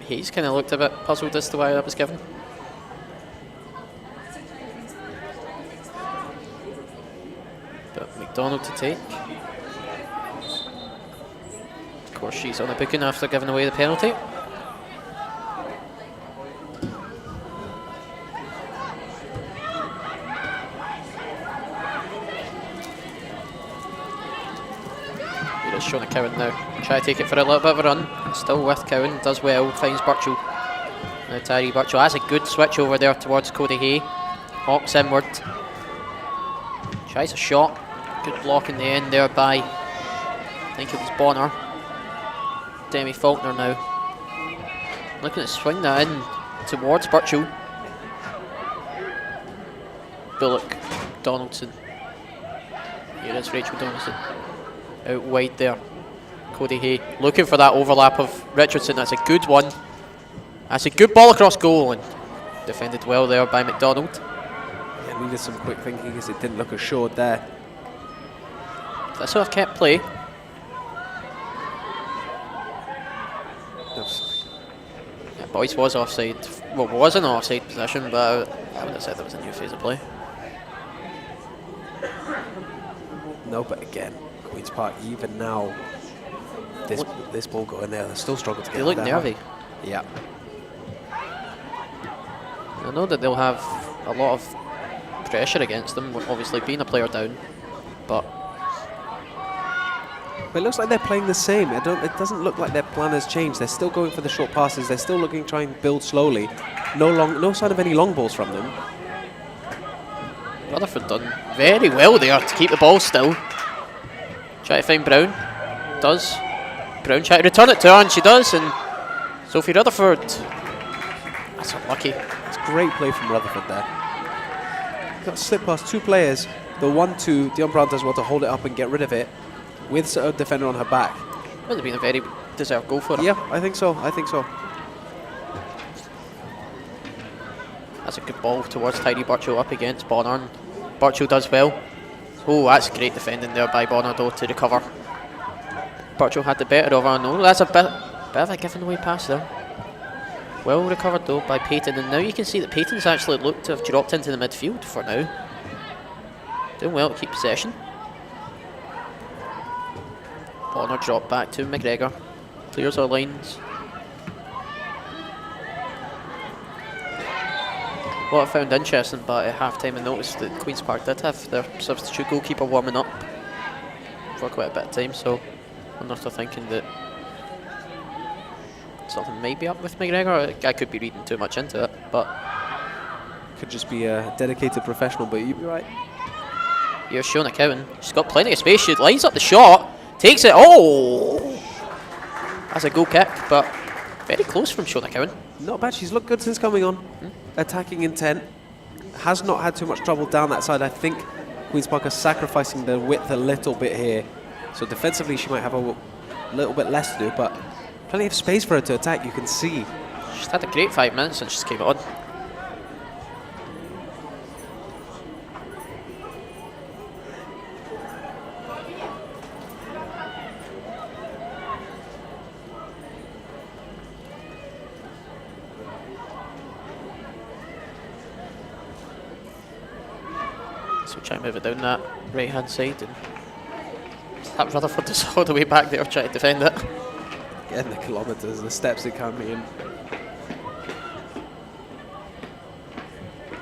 Hayes kind of looked a bit puzzled as to why that was given. But McDonald to take. Of course, she's on the booking after giving away the penalty. Shona Cowan now. Try to take it for a little bit of a run. Still with Cowan, does well, finds Burchell. Now Tyree Burchell has a good switch over there towards Cody Hay. Hops inward. Tries a shot. Good block in the end there by, I think it was Bonner. Demi Faulkner now. Looking to swing that in towards Burchell. Bullock, Donaldson. Here is Rachel Donaldson. Out wide there, Cody Hay looking for that overlap of Richardson. That's a good one. That's a good ball across goal, and defended well there by McDonald. Yeah, needed some quick thinking because it didn't look assured there. That's what I've kept play. Yeah, Boyce was offside. Well, was in an offside position, but I would have said that was a new phase of play. No, but again, Queen's Park, even now, this ball going there, they still struggle to get it. They look there. nervy. Yeah. I know that they'll have a lot of pressure against them, obviously being a player down, but it looks like they're playing the same. It doesn't look like their plan has changed. They're still going for the short passes. They're still looking to try and build slowly. No sign of any long balls from them. Rutherford done very well there to keep the ball still. Try to find Brown. Does. Brown try to return it to her, and she does. And Sophie Rutherford. That's unlucky. It's great play from Rutherford there. Got slip past 2 players. The 1-2, Dion Brown does well to hold it up and get rid of it with a defender on her back. Would have been a very deserved goal for her. Yeah, I think so. I think so. That's a good ball towards Tyree Burchell up against Bonner. And Burchell does well. Oh, that's great defending there by Bonner though to recover. Burchell had the better of her. No, that's a bit of a given away pass there. Well recovered though by Payton, and now you can see that Payton's actually looked to have dropped into the midfield for now. Doing well to keep possession. Bonner dropped back to McGregor. Clears our lines. What I found interesting, but at half-time I noticed that Queen's Park did have their substitute goalkeeper warming up for quite a bit of time, so I wonder if they're thinking that might be up with McGregor. I could be reading too much into it, but could just be a dedicated professional, but you'd be right. here's Shona Cowan. She's got plenty of space. She lines up the shot, takes it. Oh! That's a goal kick, but very close from Shona Cowan. Not bad. She's looked good since coming on. Attacking intent. Has not had too much trouble down that side. I think Queen's Park are sacrificing their width a little bit here. So defensively she might have a little bit less to do, but plenty of space for her to attack, you can see. She's had a great 5 minutes since she's came on. So try and move it down that right hand side, and that Rutherford is all the way back there trying to defend it. Getting the kilometres, the steps they can be in.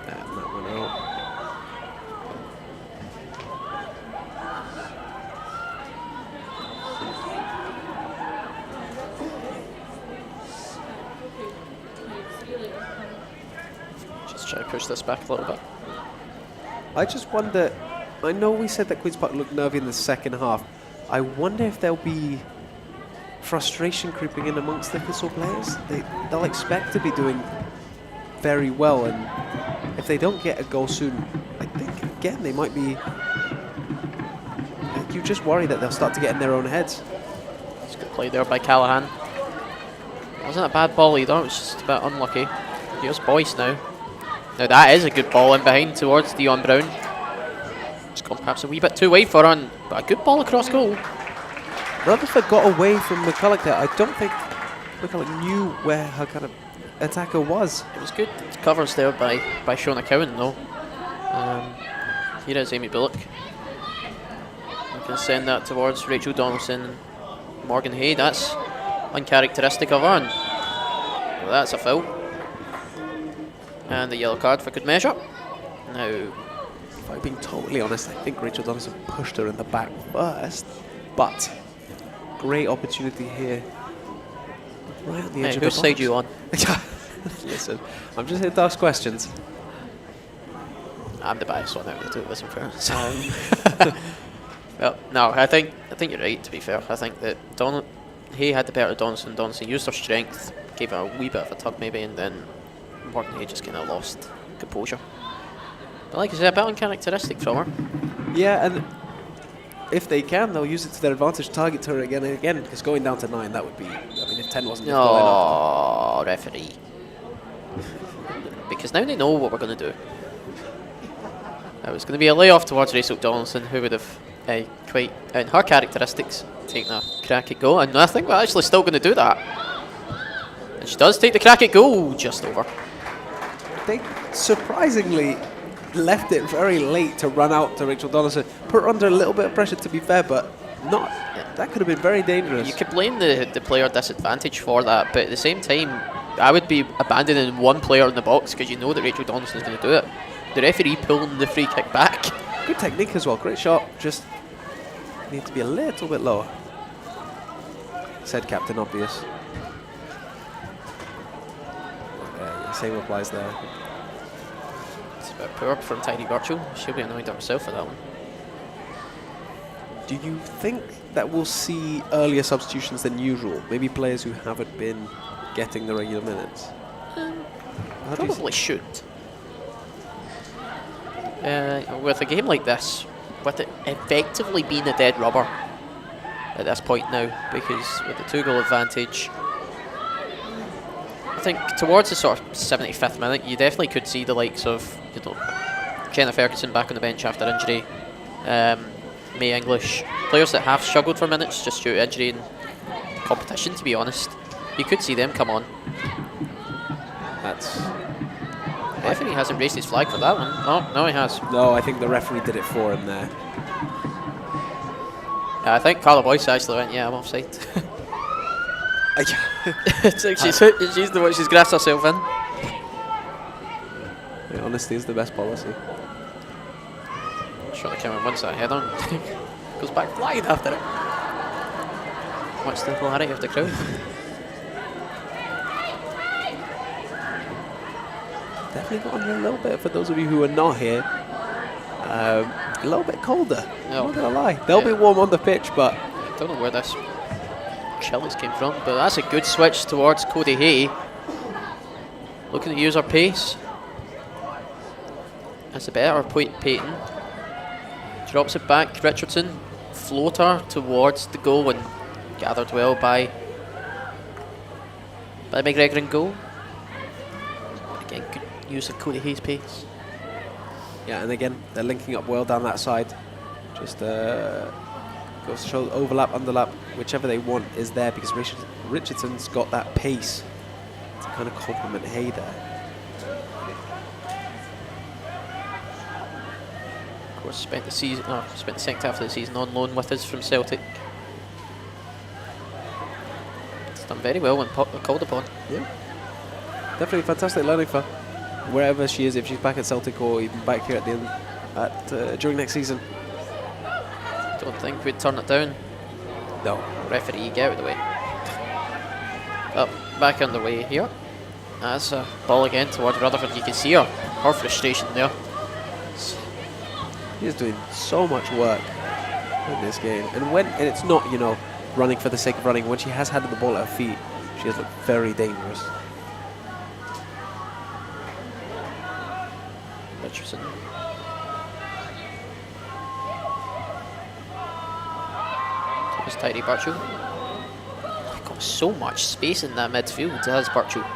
That one out. Just try to push this back a little bit. I just wonder, I know we said that Queen's Park looked nervy in the second half. I wonder if there'll be frustration creeping in amongst the Thistle players. They'll expect to be doing very well, and if they don't get a goal soon, I think again they might be. You just worry that they'll start to get in their own heads. It's good play there by Callahan. Wasn't a bad ball either, it was just a bit unlucky. Here's Boyce now. Now that is a good ball in behind towards Dion Brown. It's gone perhaps a wee bit too wide for her, but a good ball across goal. Rutherford got away from McCulloch there. I don't think McCulloch knew where her kind of attacker was. It was good covers there by Shona Cowan though. Here is Amy Bullock. We can send that towards Rachel Donaldson and Morgan Hay. That's uncharacteristic of her, and well, that's a foul. And the yellow card for good measure. Now, If I'm being totally honest, I think Rachel Donaldson pushed her in the back first, but great opportunity here. Right on the edge of the whose side you on? Listen, I'm just here to ask questions. I'm the biased one out of the two of us, in fairness. Well, no, I think you're right, to be fair. I think that Hay had the better Donaldson. Donaldson used her strength, gave her a wee bit of a tug maybe, and then Morgan Hay just kind of lost composure. But like I said, a bit uncharacteristic from her. Yeah, and if they can, they'll use it to their advantage, target her again and again, because going down to 9, that would be, I mean, if 10 wasn't difficult enough. Oh, referee. Because now they know what we're going to do. It was going to be a layoff towards Rachel Donaldson, who would have quite, in her characteristics, taken a crack at goal, and I think we're actually still going to do that. And she does take the crack at goal, just over. They surprisingly left it very late to run out to Rachel Donaldson. Put her under a little bit of pressure, to be fair, but not. That could have been very dangerous. You could blame the player disadvantage for that, but at the same time, I would be abandoning one player in the box because you know that Rachel Donaldson is going to do it. The referee pulling the free kick back. Good technique as well, great shot, just need to be a little bit lower. Said Captain Obvious. Same applies there. It's a bit poor from Tiny Birchall. She'll be annoyed at herself for that one. Do you think that we'll see earlier substitutions than usual? Maybe players who haven't been getting the regular minutes? Probably should. With a game like this, with it effectively being a dead rubber at this point now, because with the 2-goal advantage, I think towards the sort of 75th minute, you definitely could see the likes of, you know, Jenna Ferguson back on the bench after injury, May English, players that have struggled for minutes just due to injury and competition, to be honest. You could see them come on. That's... Referee hasn't raised his flag for that one. Oh, no he has. No, I think the referee did it for him there. I think Carla Boyce actually went, yeah, I'm offside. It's like she's the one she's grasped herself in. Yeah, honesty is the best policy. Sure, the camera wants that head on. Goes back flying after it. Watch the hilarity of the crowd. definitely gotten a little bit, for those of you who are not here, a little bit colder. No. I'm not going to lie. They'll be warm on the pitch, but... I don't know where this chillies came from, but that's a good switch towards Cody Hay. Looking to use our pace. That's a better Peyton. Drops it back, Richardson. Floater towards the goal and gathered well by McGregor and goal. Again, good use of Cody Hay's pace. Yeah, and again, they're linking up well down that side. Just goes to show overlap, underlap, whichever they want is there, because Richardson's got that pace to kind of complement Hay there. Of course, spent the second half of the season on loan with us from Celtic. It's done very well when called upon. Yeah, definitely fantastic learning for wherever she is, if she's back at Celtic or even back here at the end during next season. Don't think we'd turn it down. No. Referee, get out of the way. Up, back underway here. That's a ball again towards Rutherford. You can see her frustration there. He is doing so much work in this game, and it's not, you know, running for the sake of running. When she has had the ball at her feet, she has looked very dangerous. Richardson. It's tidy Birchall. Got so much space in that midfield, has Birchall.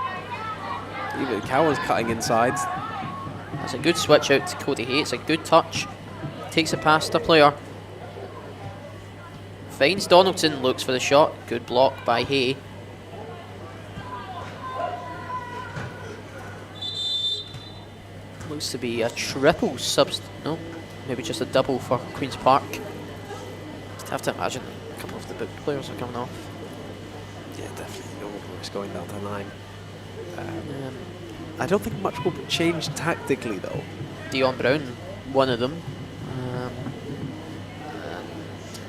Even Cowan's cutting inside. That's a good switch out to Cody Hay. It's a good touch. Takes it past a player. Finds Donaldson, looks for the shot. Good block by Hay. Looks to be a triple no, maybe just a double for Queen's Park. Just have to imagine a couple of the booked players are coming off. Yeah, definitely. It's going down to 9. I don't think much will change tactically, though. Dion Brown, one of them.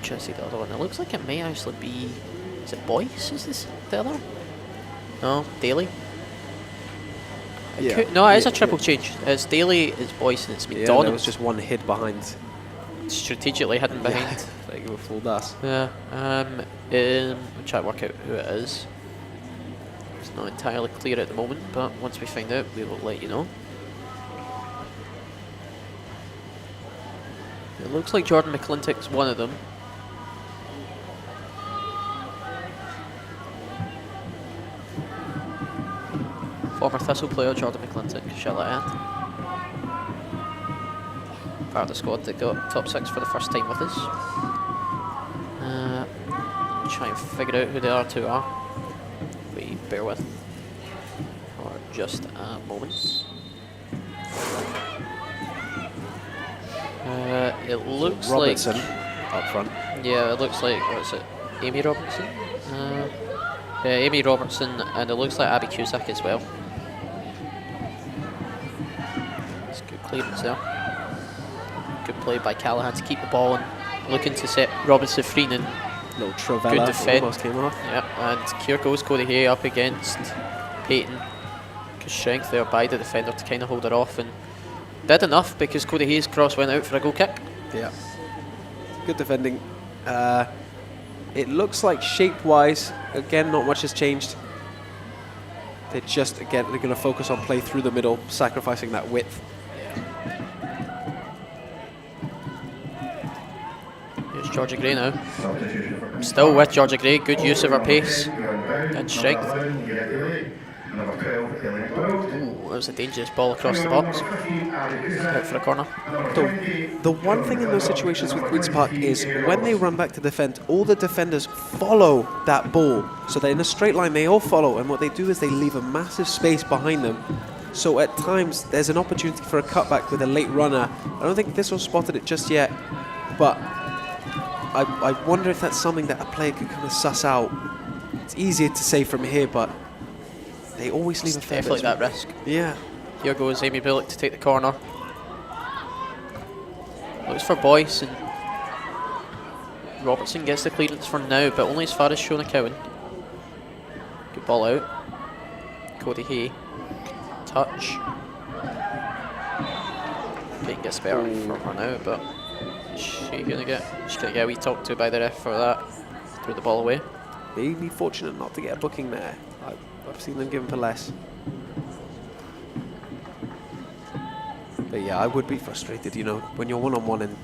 Trying to see the other one. It looks like it may actually be. Is it Boyce? Is this the other one? No, Daly. Yeah. No, it is a triple change. It's Daly, it's Boyce, and it's McDonald. There was just one hid behind. Strategically hidden behind. Yeah, like we fooled us. Yeah. We'll try to work out who it is. It's not entirely clear at the moment, but once we find out, we will let you know. It looks like Jordan McClintock's one of them. Former Thistle player Jordan McClintock, shall I add. Part of the squad that got top 6 for the first time with us. Try and figure out who the other two are. We bear with for just a moment. It looks Robertson like up front. Yeah, it looks like, what is it? Amy Robertson? Yeah, Amy Robertson, and it looks like Abby Cusack as well. It's good clearance there. Good play by Callahan to keep the ball and looking to set Robinson free, and Little Travella good defend. almost came off. Yep, and here goes Cody Hay up against Peyton. Good strength there by the defender to kind of hold her off, and did enough because Cody Hay's cross went out for a goal kick. Yeah. Good defending. It looks like shape-wise, again, not much has changed. They're just, again, they're going to focus on play through the middle, sacrificing that width. Here's Georgia Gray now. Still with Georgia Gray, good use of her pace and strength. Ooh, that was a dangerous ball across the box. Out for a corner. The one thing in those situations with Queen's Park is when they run back to defend, all the defenders follow that ball. So they're in a straight line, they all follow, and what they do is they leave a massive space behind them. So at times, there's an opportunity for a cutback with a late runner. I don't think Thistle spotted it just yet, but I wonder if that's something that a player could kind of suss out. It's easier to say from here, but they always leave a fair bit. Definitely that risk. Yeah. Here goes Amy Bullock to take the corner. Looks for Boyce, and Robertson gets the clearance for now, but only as far as Shona Cowan. Good ball out. Cody Hay. Touch. Payton gets better from her now, but she's gonna get a wee talk to by the ref for that. Threw the ball away. Maybe fortunate not to get a booking there. I've seen them given for less. But yeah, I would be frustrated, you know, when you're one-on-one and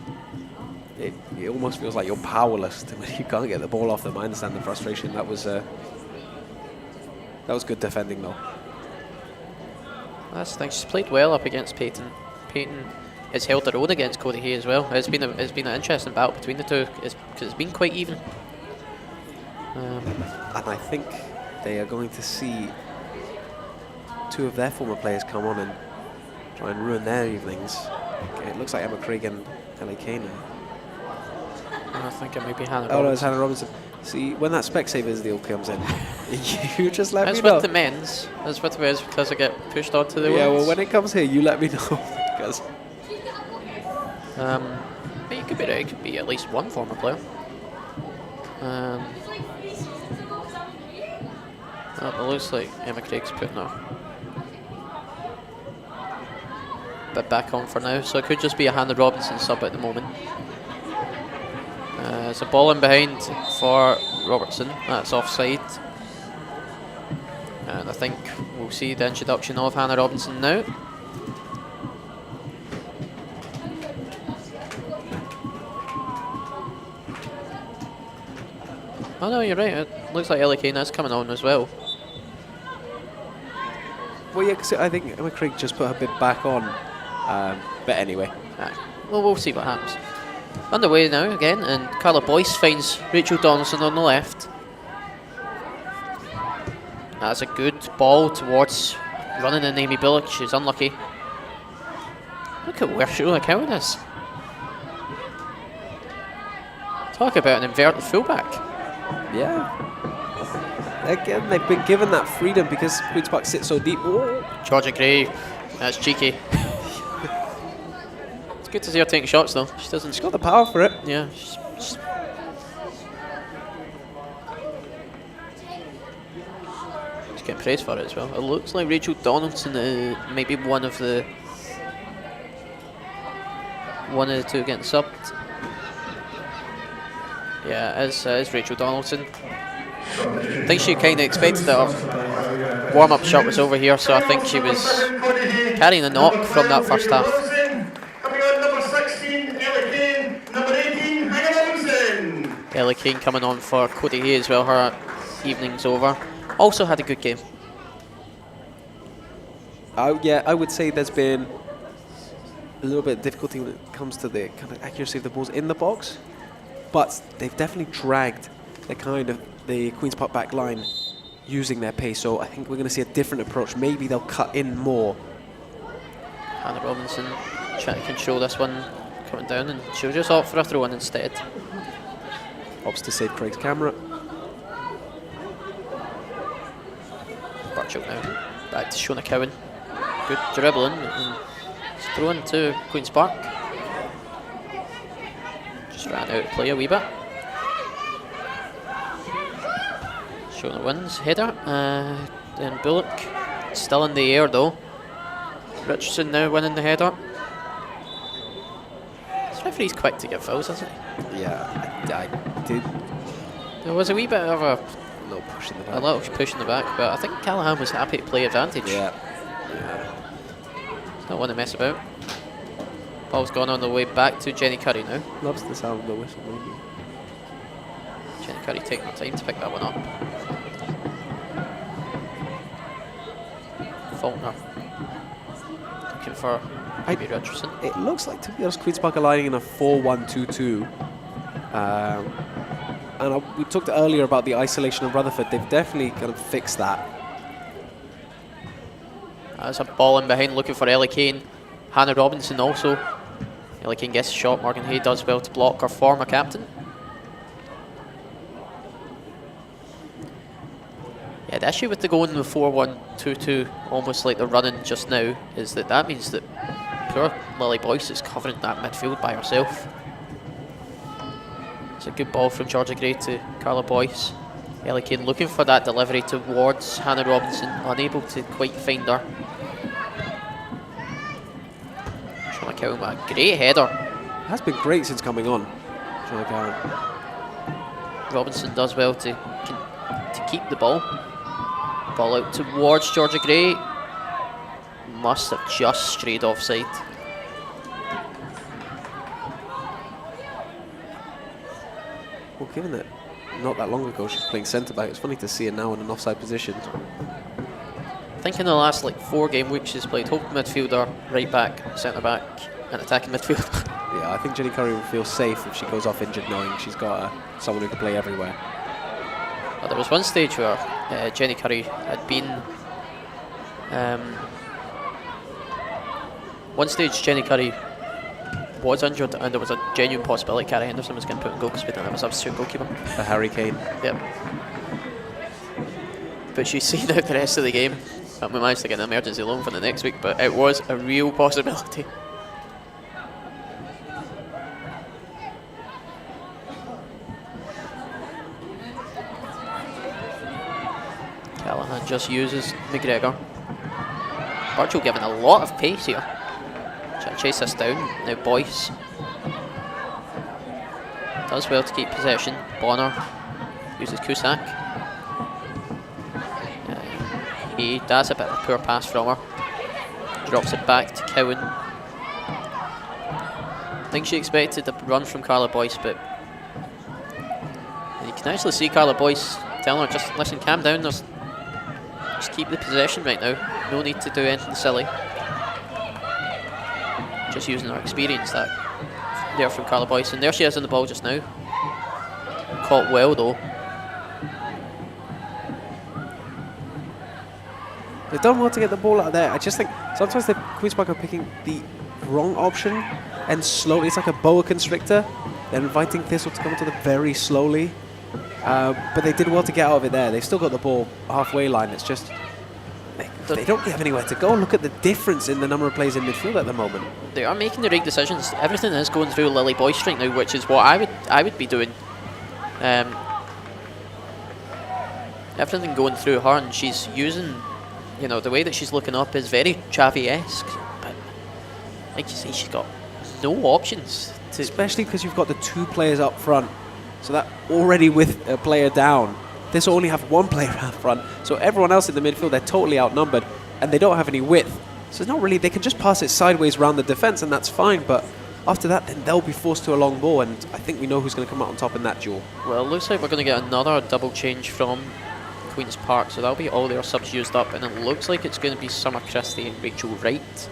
it almost feels like you're powerless when you can't get the ball off them. I understand the frustration. That was good defending though. That's the thing. She's played well up against Peyton. Peyton has held her own against Cody Hay as well. It's been an interesting battle between the two because it's been quite even. And I think they are going to see two of their former players come on and try and ruin their evenings. Okay, it looks like Emma Craig and Ellie Kane. I think it might be Hannah Oh, Robinson. no, it's Hannah Robinson. See, when that Specsavers deal comes in, you just let me That's know. with the men's. That's with the men's because I get pushed onto the Yeah, women's. well, when it comes here, you let me know. Because but you could be right. It could be at least one former player. It looks like Emma Craig's putting her bit back on for now, so it could just be a Hannah Robinson sub at the moment. There's a ball in behind for Robertson. That's offside. And I think we'll see the introduction of Hannah Robinson now. Oh no, you're right. It looks like Ellie Kane is coming on as well. well, yeah, 'cause I think Emma Craig just put her bit back on. But anyway, Well, we'll see what happens. Underway now again, and Carla Boyce finds Rachel Donaldson on the left. That's a good ball towards running in Amy Bullock. She's unlucky. Look at where Shula Cowan is. Talk about an inverted fullback. yeah. Again, they've been given that freedom because Queen's Park sits so deep. Whoa. Georgia Gray, that's cheeky. It's good to see her taking shots though. She doesn't. She's got the power for it. Yeah. She's getting praised for it as well. It looks like Rachel Donaldson might be one of the two getting subbed. Yeah, it is Rachel Donaldson. I think she kind of expected that her warm-up shot was over here, so I think she was carrying a knock from that first half. Coming on, number 16, Ellie Kane. Number 18, Hannah Robinson. Ellie Kane coming on for Cody Hay as well. Her evening's over. Also had a good game. Yeah, I would say there's been a little bit of difficulty when it comes to the kind of accuracy of the balls in the box, but they've definitely dragged the Queen's Park back line using their pace. So I think we're going to see a different approach. Maybe they'll cut in more. Hannah Robinson trying to control this one coming down, and she'll just opt for a throw in instead. Opts to save Craig's camera. Barchuk now. Back to Shona Cowan. Good dribbling and throwing to Queen's Park. Just ran out of play a wee bit. Shona wins. Header. Then Bullock still in the air though. Richardson now winning the header. This referee's quick to give fouls, isn't he? Yeah, I did There was a wee bit of a little push in the back. a little push in the back, but I think Callahan was happy to play advantage. Yeah. Don't want to mess about. Ball's gone on the way back to Jenny Curry now. Loves the sound of the whistle, maybe. Jenny Curry taking her time to pick that one up. Faulkner looking for maybe Richardson. It looks like, to be honest, Queen's Park are lining in a 4-1-2-2. And we talked earlier about the isolation of Rutherford. They've definitely kind of fixed that. There's a ball in behind looking for Ellie Kane. Hannah Robinson also. Ellie Kane gets a shot. Morgan Hay does well to block her former captain. Yeah, the issue with the going with 4-1-2-2, almost like the running just now, is that means that poor Lily Boyce is covering that midfield by herself. It's a good ball from Georgia Gray to Carla Boyce. Ellie Kane looking for that delivery towards Hannah Robinson, unable to quite find her. Cowan with a great header. Has been great since coming on. Johnny Cowan. Robinson does well to keep the ball. Ball out towards Georgia Gray. Must have just strayed offside. Well, given that not that long ago she's playing centre back, it's funny to see her now in an offside position. I think in the last like 4 game weeks she's played holding midfielder, right back, centre back, and attacking midfielder. Yeah, I think Jenny Curry will feel safe if she goes off injured, knowing she's got someone who can play everywhere. Well, there was one stage where Jenny Curry had been. One stage Jenny Curry was injured, and there was a genuine possibility Carrie Henderson was getting put in goal because we didn't have a substitute goalkeeper. A Harry Kane. Yep. But she's seen out the rest of the game, and we managed to get an emergency loan for the next week, but it was a real possibility. Callahan just uses McGregor. Birchall giving a lot of pace here. Trying to chase this down. Now Boyce does well to keep possession. Bonner uses Cusack. That's a bit of a poor pass from her. Drops it back to Cowan. I think she expected a run from Carla Boyce, but you can actually see Carla Boyce telling her, just listen, calm down, just keep the possession right now. No need to do anything silly. Just using her experience that there from Carla Boyce. And there she is on the ball just now. Caught well though. They've done well to get the ball out of there. I just think sometimes the Queen's Park are picking the wrong option and slowly. It's like a boa constrictor. They're inviting Thistle to come to them very slowly. But they did well to get out of it there. They've still got the ball halfway line. It's just they don't have anywhere to go. Look at the difference in the number of players in midfield at the moment. They are making the right decisions. Everything is going through Lily Boyce right now, which is what I would be doing. Everything going through her, and she's using, you know, the way that she's looking up is very Chavi-esque. But like you say, she's got no options. Especially because you've got the 2 players up front. So that already with a player down, this will only have 1 player up front. So everyone else in the midfield, they're totally outnumbered, and they don't have any width. So it's not really, they can just pass it sideways around the defence, and that's fine. But after that, then they'll be forced to a long ball, and I think we know who's going to come out on top in that duel. Well, it looks like we're going to get another double change from Queen's Park, so that'll be all their subs used up, and it looks like it's going to be Summer Christie and Rachel Wright.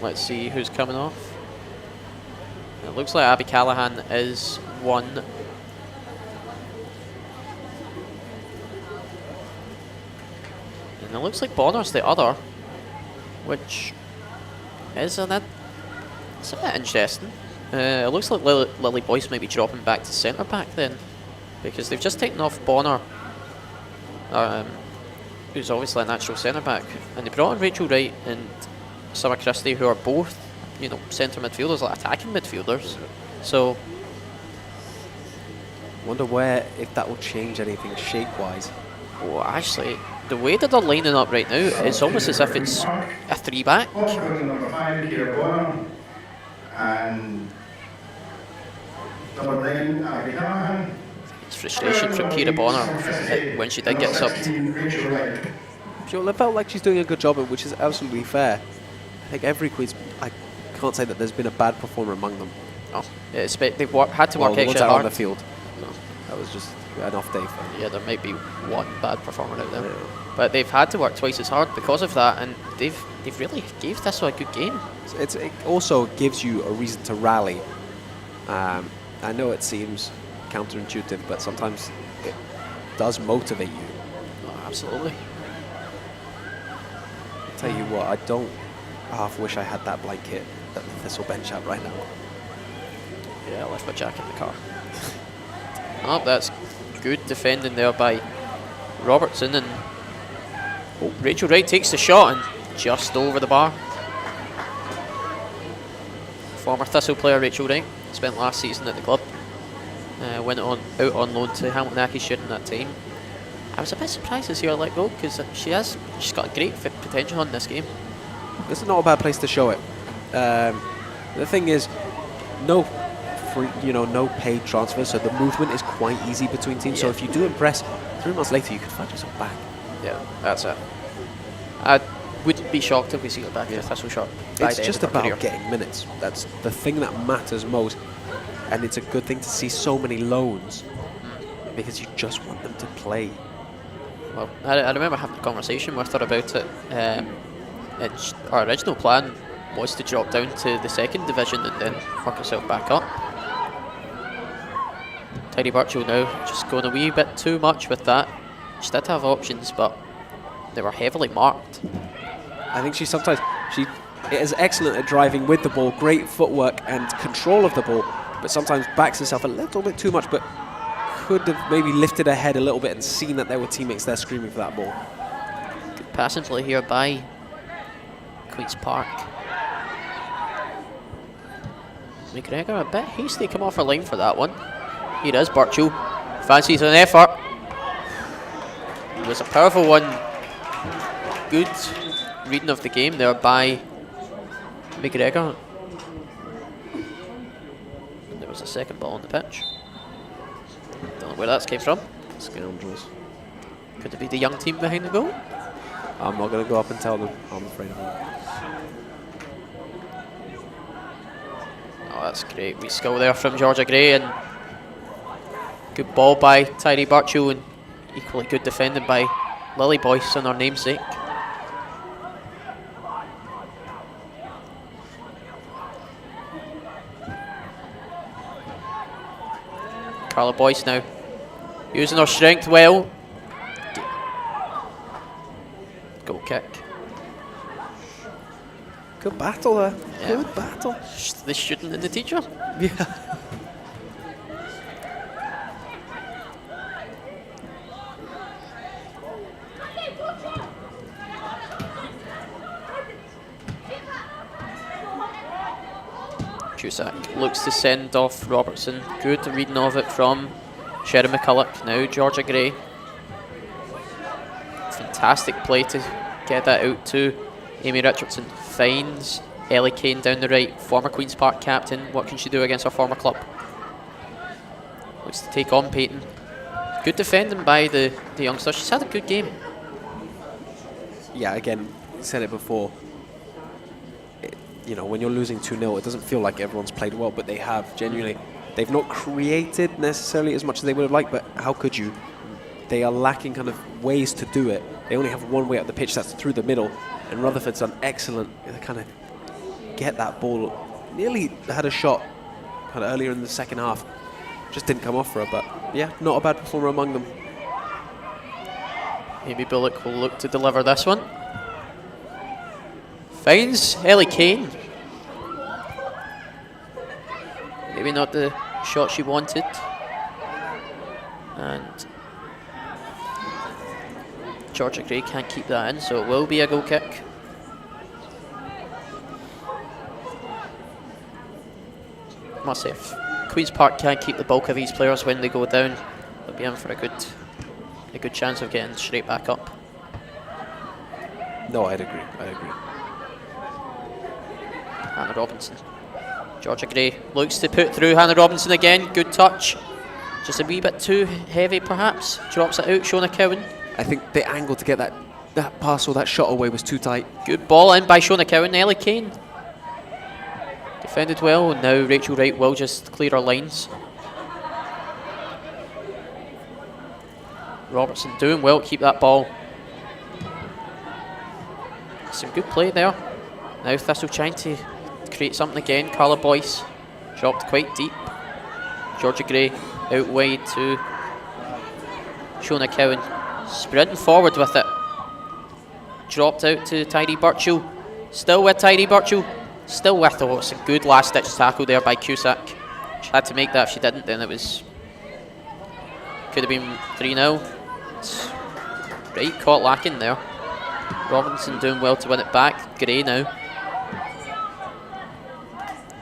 Let's see who's coming off. It looks like Abby Callahan is one. And it looks like Bonner's the other, which is it's a bit interesting. It looks like Lily Boyce might be dropping back to centre back then, because they've just taken off Bonner, who's obviously a natural centre back, and they brought in Rachel Wright and Summer Christie, who are both, you know, centre midfielders, like attacking midfielders. So, wonder if that will change anything shape-wise. well, actually, the way that they're lining up right now, it's almost as if it's a 3-back. Number 5, Kira Bonner, and number 9, Abby Callahan. It's frustration from Kira Bonner when she did get subbed. Sure, it felt like she's doing a good job, which is absolutely fair. I think every Queen's, I can't say that there's been a bad performer among them. Oh, yeah, they've had to work the ones extra out hard on the field. No, that was just an off day for them. Yeah, there might be one bad performer out there, Yeah. but they've had to work twice as hard because of that, and they've really gave Thistle a good game. It also gives you a reason to rally. I know it seems counterintuitive, but sometimes it does motivate you. Oh, absolutely. I'll tell you what, I don't half wish I had that blanket that the Thistle bench have right now. Yeah, I left my jacket in the car. Oh, that's good defending there by Robertson, and Rachel Wright takes the shot and just over the bar. Former Thistle player Rachel Wright spent last season at the club. Went out on loan to Hamilton Accies during that time. I was a bit surprised to see her let go, because she's got a great potential in this game. this is not a bad place to show it. The thing is, no free, no paid transfers, so the movement is quite easy between teams. So if you do impress, 3 months later you could find yourself back. Yeah, that's it. I wouldn't be shocked if we see it back in the Thistle shot. It's just about getting minutes. That's the thing that matters most, and it's a good thing to see so many loans because you just want them to play. Well, I remember having a conversation with her about it. Our original plan was to drop down to the 2nd division and then work herself back up. Tidy Birchall now just going a wee bit too much with that. She did have options, but they were heavily marked. I think she is excellent at driving with the ball, great footwork and control of the ball, but sometimes backs herself a little bit too much, but could have maybe lifted her head a little bit and seen that there were teammates there screaming for that ball. Good passing play here by Queen's Park. McGregor a bit hasty come off her line for that one. Here is Birchall. Fancies an effort. It was a powerful one. Good reading of the game there by McGregor. And there was a second ball on the pitch. Don't know where that came from. Scoundrels. Could it be the young team behind the goal? I'm not going to go up and tell them. I'm afraid of them. Oh, that's great. We skill there from Georgia Gray, and good ball by Tyree Birchall, and equally good defending by Lily Boyce on her namesake. Carla Boyce now using her strength well. Goal kick. Good battle there. Yeah. Good battle. The student and the teacher. Yeah. Cusack looks to send off Robertson. Good reading of it from Sherry McCulloch. Now Georgia Gray. Fantastic play to get that out to Amy Richardson. Finds Ellie Kane down the right. Former Queen's Park captain. What can she do against her former club? Looks to take on Peyton. Good defending by the youngster. She's had a good game. Yeah, again, said it before. When you're losing 2-0, it doesn't feel like everyone's played well, but they have genuinely. They've not created necessarily as much as they would have liked, but how could you? They are lacking kind of ways to do it. They only have one way up the pitch, that's through the middle, and Rutherford's done excellent to kind of get that ball. Nearly had a shot kind of earlier in the second half. Just didn't come off for her, but yeah, not a bad performer among them. Amy Bullock will look to deliver this one. Finds Ellie Kane. Maybe not the shot she wanted. And Georgia Gray can't keep that in, so it will be a goal kick. Must say, if Queen's Park can't keep the bulk of these players when they go down, they'll be in for a good chance of getting straight back up. No, I'd agree. Hannah Robinson. Georgia Gray looks to put through Hannah Robinson again. Good touch. Just a wee bit too heavy, perhaps. Drops it out. Shona Cowan. I think the angle to get that pass or that shot away was too tight. Good ball in by Shona Cowan. Ellie Kane. Defended well. Now Rachel Wright will just clear her lines. Robertson doing well to keep that ball. Some good play there. Now Thistle trying to create something again. Carla Boyce dropped quite deep. Georgia Gray out wide to Shona Cowan. Sprinting forward with it. Dropped out to Tyree Birchall. Still with Tyree Birchall. Still with her. It's a good last ditch tackle there by Cusack. She had to make that. If she didn't, then it was. Could have been 3-0. It's right caught lacking there. Robinson doing well to win it back. Gray now.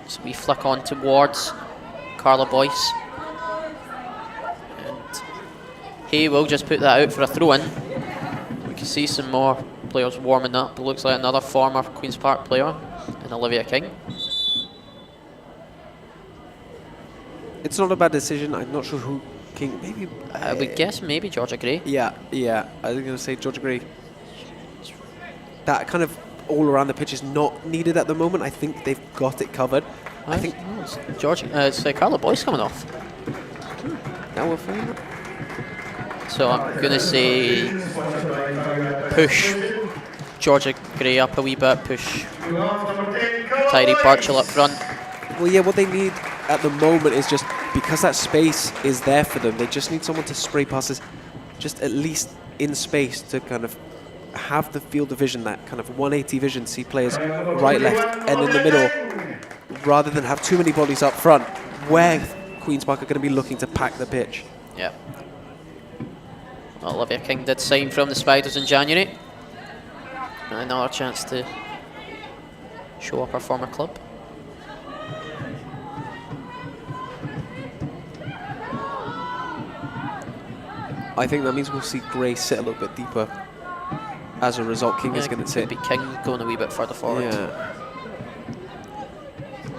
So we flick on towards Carla Boyce. And Hay will just put that out for a throw in. We can see some more players warming up. It looks like another former Queen's Park player in Olivia King. It's not a bad decision. I'm not sure who King. Maybe I would guess maybe Georgia Gray. Yeah. I was going to say Georgia Gray. That kind of all around the pitch is not needed at the moment. I think they've got it covered. I think it's Carla Boyce coming off. that will fine. So I'm going to say push Georgia Gray up a wee bit, push Tyree Birchall up front. Well, yeah, what they need at the moment is just, because that space is there for them, they just need someone to spray passes just at least in space to kind of have the field of vision, that kind of 180 vision, see players right, left, and in the middle, rather than have too many bodies up front, where Queen's Park are going to be looking to pack the pitch. Yeah. Well, Olivia King did sign from the Spiders in January. And another chance to show up her former club. I think that means we'll see Gray sit a little bit deeper. As a result, King is going to sit. Maybe King going a wee bit further forward. Yeah.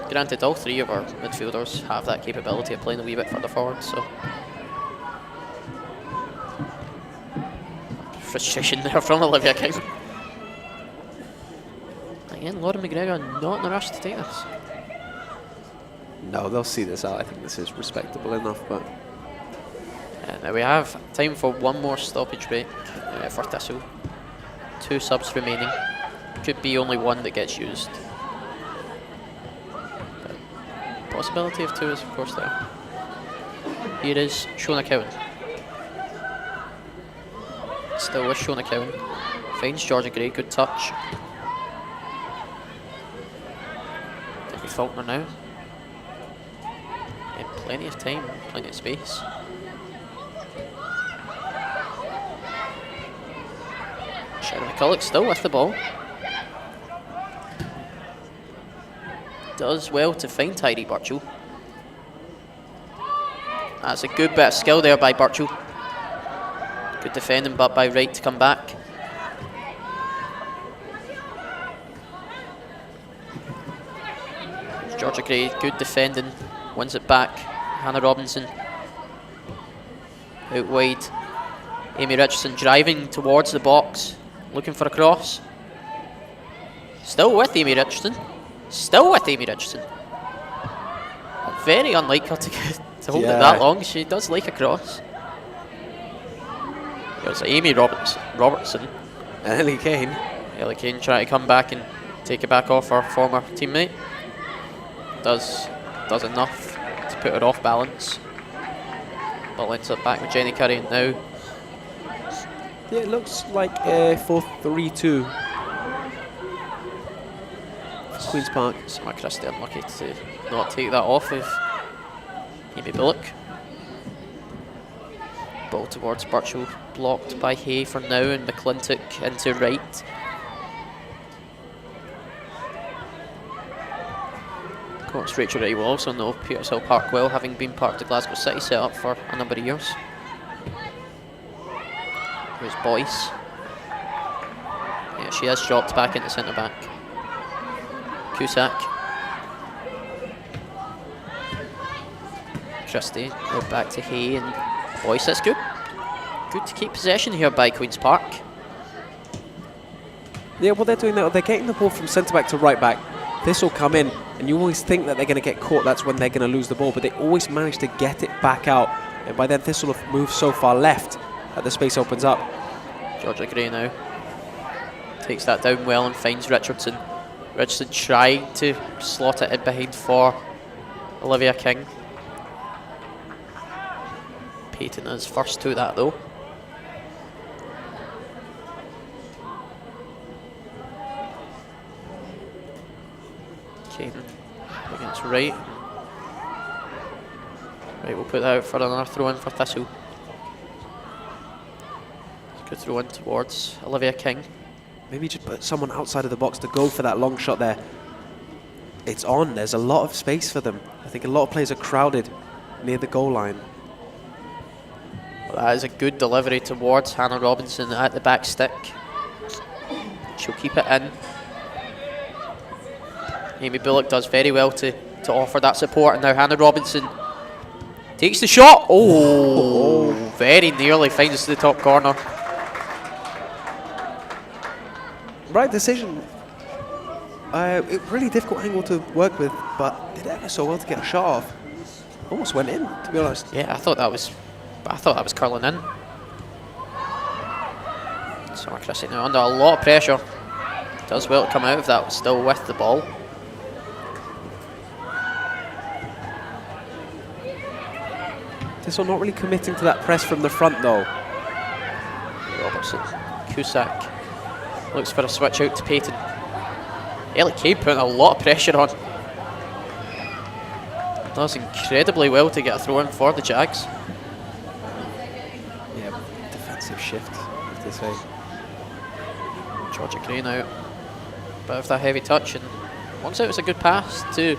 Granted, all three of our midfielders have that capability of playing a wee bit further forward, so. Frustration there from Olivia King. Again, Lauren McGregor not in a rush to take this. No, they'll see this out. I think this is respectable enough, but. Now we have time for one more stoppage break for Thistle. 2 subs remaining. Could be only one that gets used. But possibility of 2 is of course there. Here is Shona Cowan. Still with Shona Cowan. Finds Georgia Gray, good touch. Debbie Faulkner now. And plenty of time, plenty of space. Sharon McCulloch still with the ball. Does well to find Tyree Birchall. That's a good bit of skill there by Birchall. Good defending, but by Wright to come back. Georgia Gray, good defending, wins it back. Hannah Robinson out wide. Amy Richardson driving towards the box, looking for a cross. Still with Amy Richardson. Still with Amy Richardson. Very unlike her to hold it that long. She does like a cross. There's Amy Robertson. And Ellie Kane. Ellie Kane trying to come back and take it back off her former teammate. Does enough to put her off balance. Ball ends up back with Jenny Curry now. Yeah, it looks like a 4-3-2. Queen's Park. Summer Christie unlucky to not take that off of Amy Bullock. Ball towards Birchall, blocked by Hay for now, and McClintock into Wright. Of course, Rachel Wright will also know Petershill Park well, having been part of the Glasgow City setup for a number of years. Here's Boyce. Yeah, she has dropped back into centre back. Cusack. Christie, now back to Hay and Boyce. That's good. Good to keep possession here by Queen's Park. Yeah, what they're doing now, they're getting the ball from centre back to right back. This will come in, and you always think that they're going to get caught. That's when they're going to lose the ball, but they always manage to get it back out. And by then, Thistle have moved so far left that the space opens up. Georgia Gray now takes that down well and finds Richardson. Richardson tried to slot it in behind for Olivia King. Peyton is first to that though. Caden against Wright. Right, we'll put that out for another throw in for Thistle. Good throw in towards Olivia King. Maybe just put someone outside of the box to go for that long shot there. It's on. There's a lot of space for them. I think a lot of players are crowded near the goal line. Well, that is a good delivery towards Hannah Robinson at the back stick. She'll keep it in. Amy Bullock does very well to offer that support, and now Hannah Robinson takes the shot. Oh, very nearly finds the top corner. Right decision. Really difficult angle to work with, but did ever so well to get a shot off. Almost went in, to be honest. Yeah, I thought that was curling in. Summer Christie now under a lot of pressure. Does well to come out of that, still with the ball. Thistle not really committing to that press from the front though. Robertson, Cusack looks for a switch out to Payton. Ellie Kane putting a lot of pressure on. Does incredibly well to get a throw in for the Jags. Yeah, defensive shift, if they say. Georgia Gray now. Bit of that heavy touch, and once it was a good pass to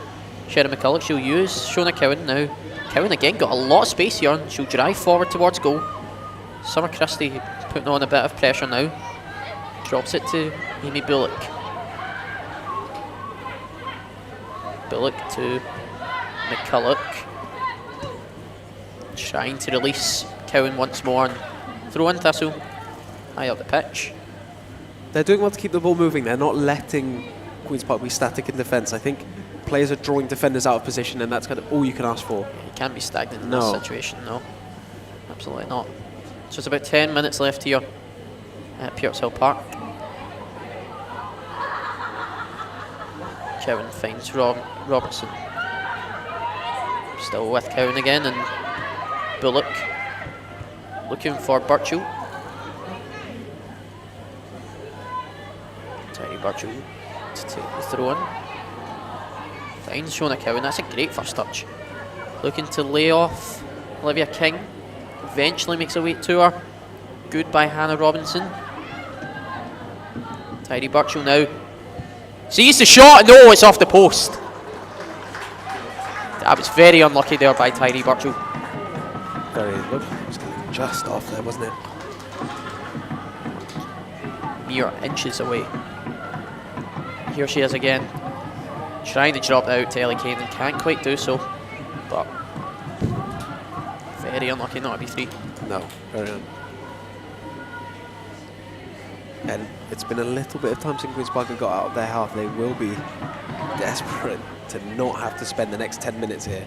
Sherry McCulloch. She'll use Shona Cowan now. Cowan again got a lot of space here, and she'll drive forward towards goal. Summer Christie putting on a bit of pressure now. Drops it to Amy Bullock. Bullock to McCulloch. Trying to release Cowan once more and throw in Thistle. High up the pitch. They're doing well to keep the ball moving. They're not letting Queen's Park be static in defence. I think players are drawing defenders out of position, and that's kind of all you can ask for. You can't be stagnant in this situation, no. Absolutely not. So it's about 10 minutes left here at Petershill Park. Cowan finds Robertson. Still with Cowan again, and Bullock looking for Birchall. Tiny Birchall to take the throw in. Finds Shona Cowan. That's a great first touch. Looking to lay off Olivia King. Eventually makes her way to her. Good by Hannah Robinson. Tidy Birchall now. Sees the shot. No, it's off the post. That was very unlucky there by Tidy Birchall. Very look. It was just off there, wasn't it? Mere inches away. Here she is again. Trying to drop out to Ellie Kane and can't quite do so. But very unlucky not to be free. No, very unlucky. And it's been a little bit of time since Queen's Park have got out of their half. They will be desperate to not have to spend the next 10 minutes here.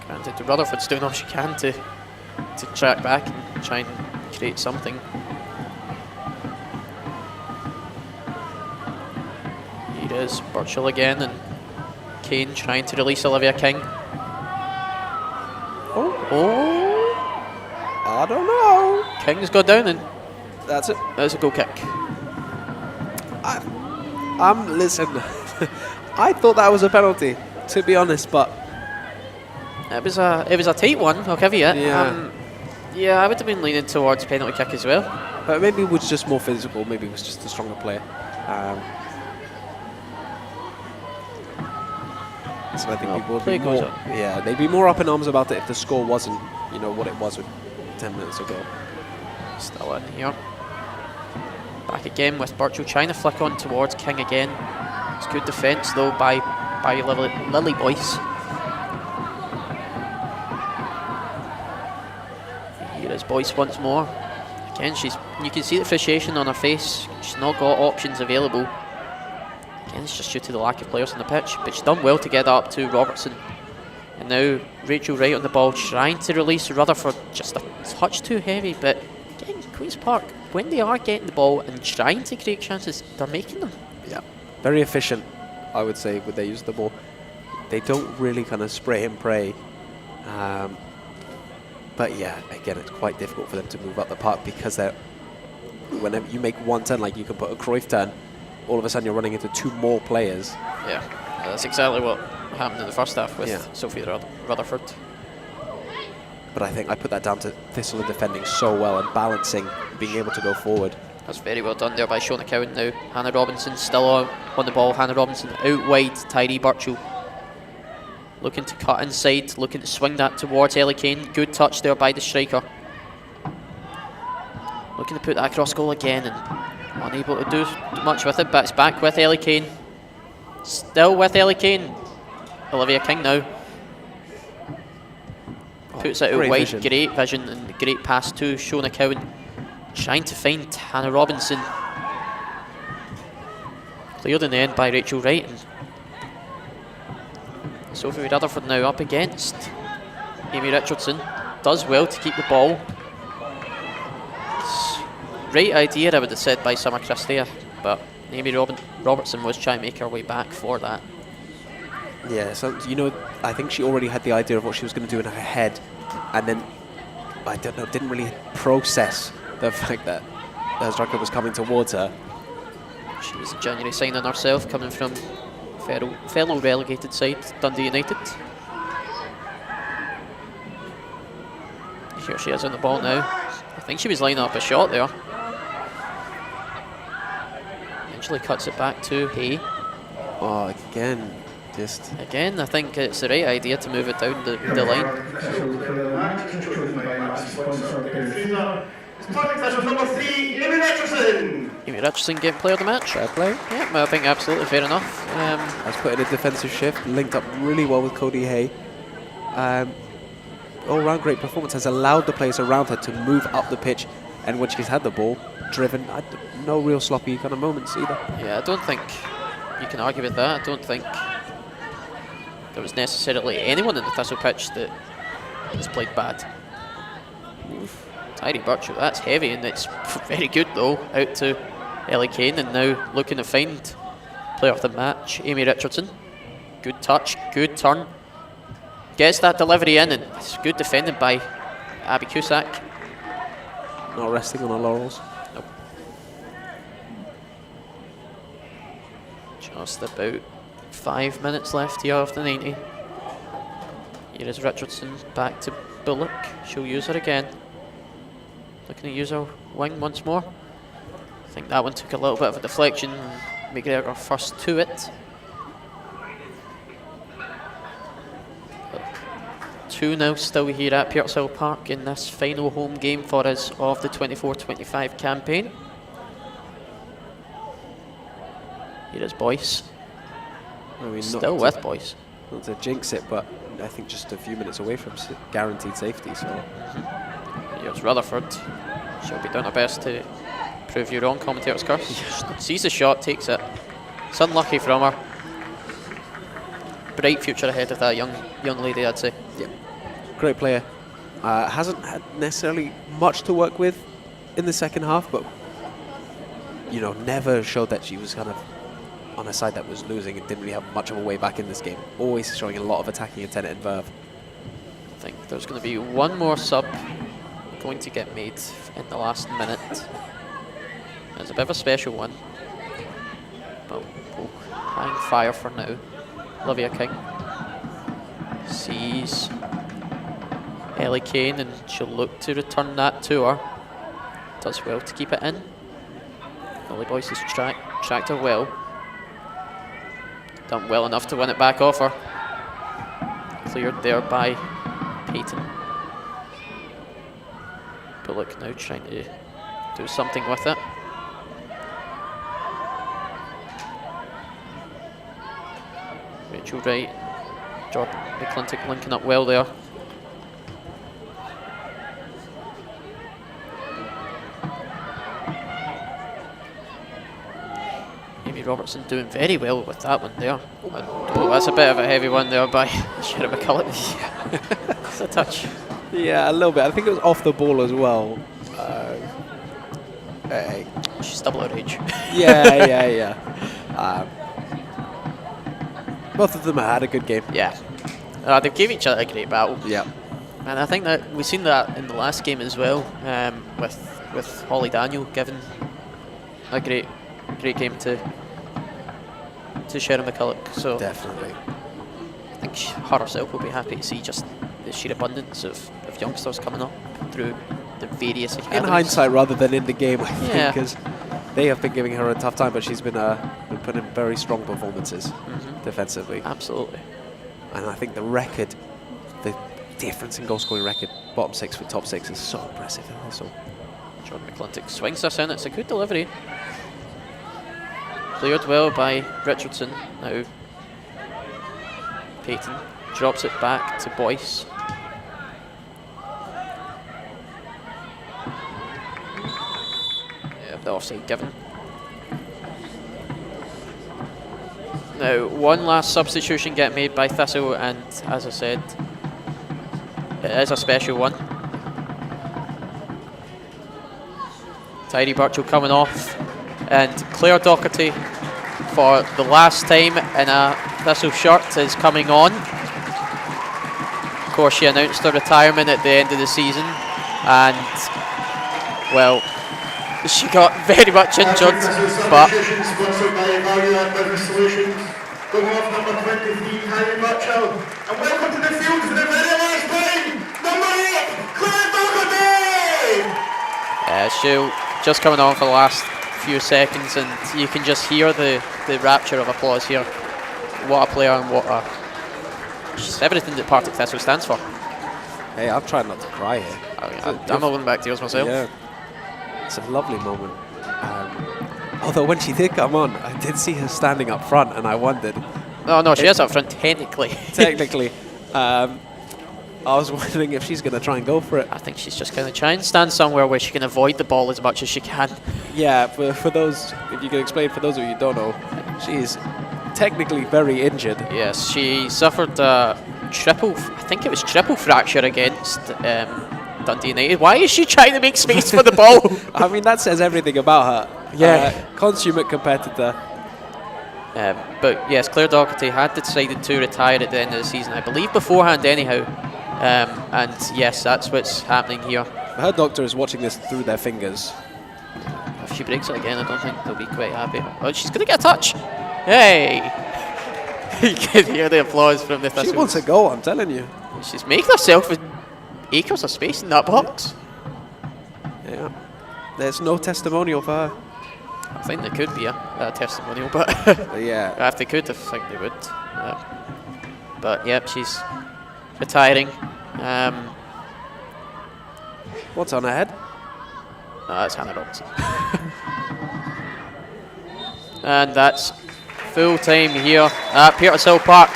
Granted, the Rutherford's doing all she can to track back and try and create something. Here is Birchall again, and Kane trying to release Olivia King. Oh! I don't know. King's got down, and that's it. That's a goal kick. Listen, I thought that was a penalty, to be honest, but it was a tight one, I'll give you it. Yeah. Yeah, I would have been leaning towards penalty kick as well. But maybe it was just more physical, maybe it was just a stronger player. So I think people would be more, they'd be more up in arms about it if the score wasn't, what it was 10 minutes ago. Still in here. Back again with Birchall trying to flick on towards King again. It's good defence though by Lily Boyce. Here is Boyce once more. Again, you can see the frustration on her face. She's not got options available. Again, it's just due to the lack of players on the pitch, but she's done well to get that up to Robertson. And now Rachel Wright on the ball, trying to release Rutherford, just a touch too heavy, but again, Queen's Park, when they are getting the ball and trying to create chances, they're making them. Yeah, very efficient, I would say, when they use the ball. They don't really kind of spray and pray. But yeah, again, it's quite difficult for them to move up the park because whenever you make one turn, like you can put a Cruyff turn, all of a sudden you're running into two more players. Yeah, that's exactly what happened in the first half with Sophie Rutherford. But I think I put that down to Thistle defending so well and balancing, being able to go forward. That's very well done there by Shona Cowan now. Hannah Robinson still on the ball. Hannah Robinson out wide, Tyree Birchall. Looking to cut inside, looking to swing that towards Ellie Kane. Good touch there by the striker. Looking to put that across goal again, and Unable to do much with it, but it's back with Ellie Kane. Still with Ellie Kane. Olivia King now. Puts it out wide, great vision and great pass to Shona Cowan. Trying to find Hannah Robinson. Cleared in the end by Rachel Wright. And Sophie Rutherford now up against Amy Richardson. Does well to keep the ball. Right idea, I would have said, by Summer Christie, but Amy Robertson was trying to make her way back for that. Yeah, so, you know, I think she already had the idea of what she was going to do in her head, and then, I don't know, didn't really process the fact that the striker was coming towards her. She was a January signing herself, coming from fellow relegated side, Dundee United. Here she is on the ball now. I think she was lining up a shot there. Eventually cuts it back to Hay. Oh, again, just... Again, I think it's the right idea to move it down the line. Partick Thistle number 3, Amy Richardson. Amy Richardson getting player of the match. Fair play. Yeah, I think absolutely fair enough. Has put in a defensive shift, linked up really well with Cody Hay. All-round great performance, has allowed the players around her to move up the pitch, and when she's had the ball, driven, no real sloppy kind of moments either. Yeah, I don't think you can argue with that. I don't think there was necessarily anyone in the Thistle pitch that has played bad. Tyree Birchall, that's heavy, and it's very good though, out to Ellie Kane, and now looking to find player of the match, Amy Richardson. Good touch, good turn. Gets that delivery in, and it's good defended by Abby Cusack. Not resting on her laurels. Nope. Just about 5 minutes left here of the 90. Here is Richardson back to Bullock. She'll use her again. Looking to use her wing once more. I think that one took a little bit of a deflection. McGregor first to it. 2-0 still here at Petershill Park in this final home game for us of the 24-25 campaign. Here is Boyce. I mean, still with Boyce. Not to jinx it, but I think just a few minutes away from guaranteed safety. So here's Rutherford. She'll be doing her best to prove you wrong, commentator's curse. Sees the shot, takes it. It's unlucky from her. Bright future ahead of that young lady, I'd say. Yeah, great player. Hasn't had necessarily much to work with in the second half, but you know, never showed that she was kind of on a side that was losing and didn't really have much of a way back in this game. Always showing a lot of attacking intent and verve. I think there's going to be one more sub going to get made in the last minute. It's a bit of a special one, but we'll hang fire for now. Olivia King sees Ellie Kane, and she'll look to return that to her. Does well to keep it in. Lily Boyce has tracked her well. Done well enough to win it back off her. Cleared there by Peyton. Bullock now trying to do something with it. Rachel Wright, Jordan McClintock linking up well there. Amy Robertson doing very well with that one there. Oh, that's a bit of a heavy one there by Sharon McCulloch. It's a touch. Yeah, a little bit. I think it was off the ball as well. She's double her age. Yeah. Both of them had a good game. Yeah. They gave each other a great battle. Yeah. And I think that we've seen that in the last game as well, with Holly Daniel giving a great game to Sharon McCulloch. So Definitely. I think her herself will be happy to see just the sheer abundance of youngsters coming up through the various academies. In hindsight, rather than in the game, I Yeah. think, because they have been giving her a tough time, but she's been putting in very strong performances defensively. Absolutely. And I think the record, the difference in goal scoring record, bottom six with top six, is so impressive also. Jordan McClintock swings us in. It's a good delivery. Cleared well by Richardson. Now Peyton drops it back to Boyce. Yeah, the offside given. Now, one last substitution get made by Thistle, and as I said, it is a special one. Tyree Burchell coming off, and Claire Doherty, for the last time in a Thistle shirt, is coming on. Of course, she announced her retirement at the end of the season, and, well, she got very much injured, but going off number 23, Harry Burchell. And welcome to the field for the very last time, number 8, Claire Doherty! she'll just coming on for the last few seconds, and you can just hear the rapture of applause here. What a player, and what a... She's everything that Partick Thistle stands for. Hey, I'm trying not to cry here. I'm holding back tears myself. Yeah, it's a lovely moment. Although when she did come on, I did see her standing up front, and I wondered. Oh no, she is up front technically. Technically, I was wondering if she's going to try and go for it. I think she's just going to try and stand somewhere where she can avoid the ball as much as she can. Yeah, for those, if you can explain for those of you who don't know, she's technically very injured. Yes, she suffered a triple fracture against Dundee United. Why is she trying to make space for the ball? I mean, that says everything about her. Yeah. Consummate competitor. But yes, Claire Doherty had decided to retire at the end of the season, I believe beforehand anyhow. And yes, that's what's happening here. Her doctor is watching this through their fingers. If she breaks it again, I don't think they'll be quite happy. Oh, she's going to get a touch. Hey! You can hear the applause from the Thistles. She wants a goal, I'm telling you. She's making herself acres of space in that box. Yeah. There's no testimonial for her. I think there could be a testimonial, but yeah, if they could, I think they would. But yep, she's retiring. What's on her head? No, that's Hannah Robinson. And that's full time here at Petershill Park.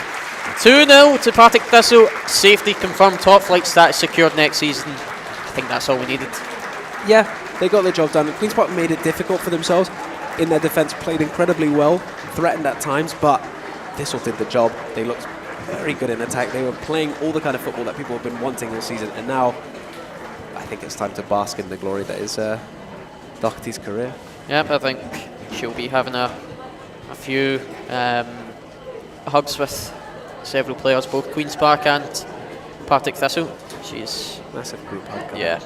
2-0 to Partick Thistle. Safety confirmed, top flight status secured next season. I think that's all we needed. Yeah, they got their job done. Queen's Park made it difficult for themselves. In their defence, played incredibly well, threatened at times, but Thistle did the job. They looked very good in attack. They were playing all the kind of football that people have been wanting this season, and now I think it's time to bask in the glory that is Doherty's career. Yep, I think she'll be having a few hugs with several players, both Queen's Park and Partick Thistle. She's massive group hug. Yeah.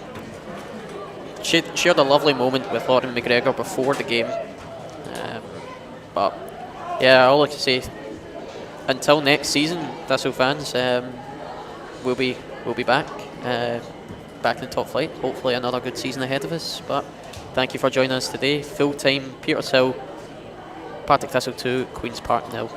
She shared a lovely moment with Lauren McGregor before the game. But yeah, all I can say, until next season, Thistle fans, we'll be back in the top flight. Hopefully another good season ahead of us. But thank you for joining us today. Full time Petershill, Partick Thistle 2, Queen's Park 0.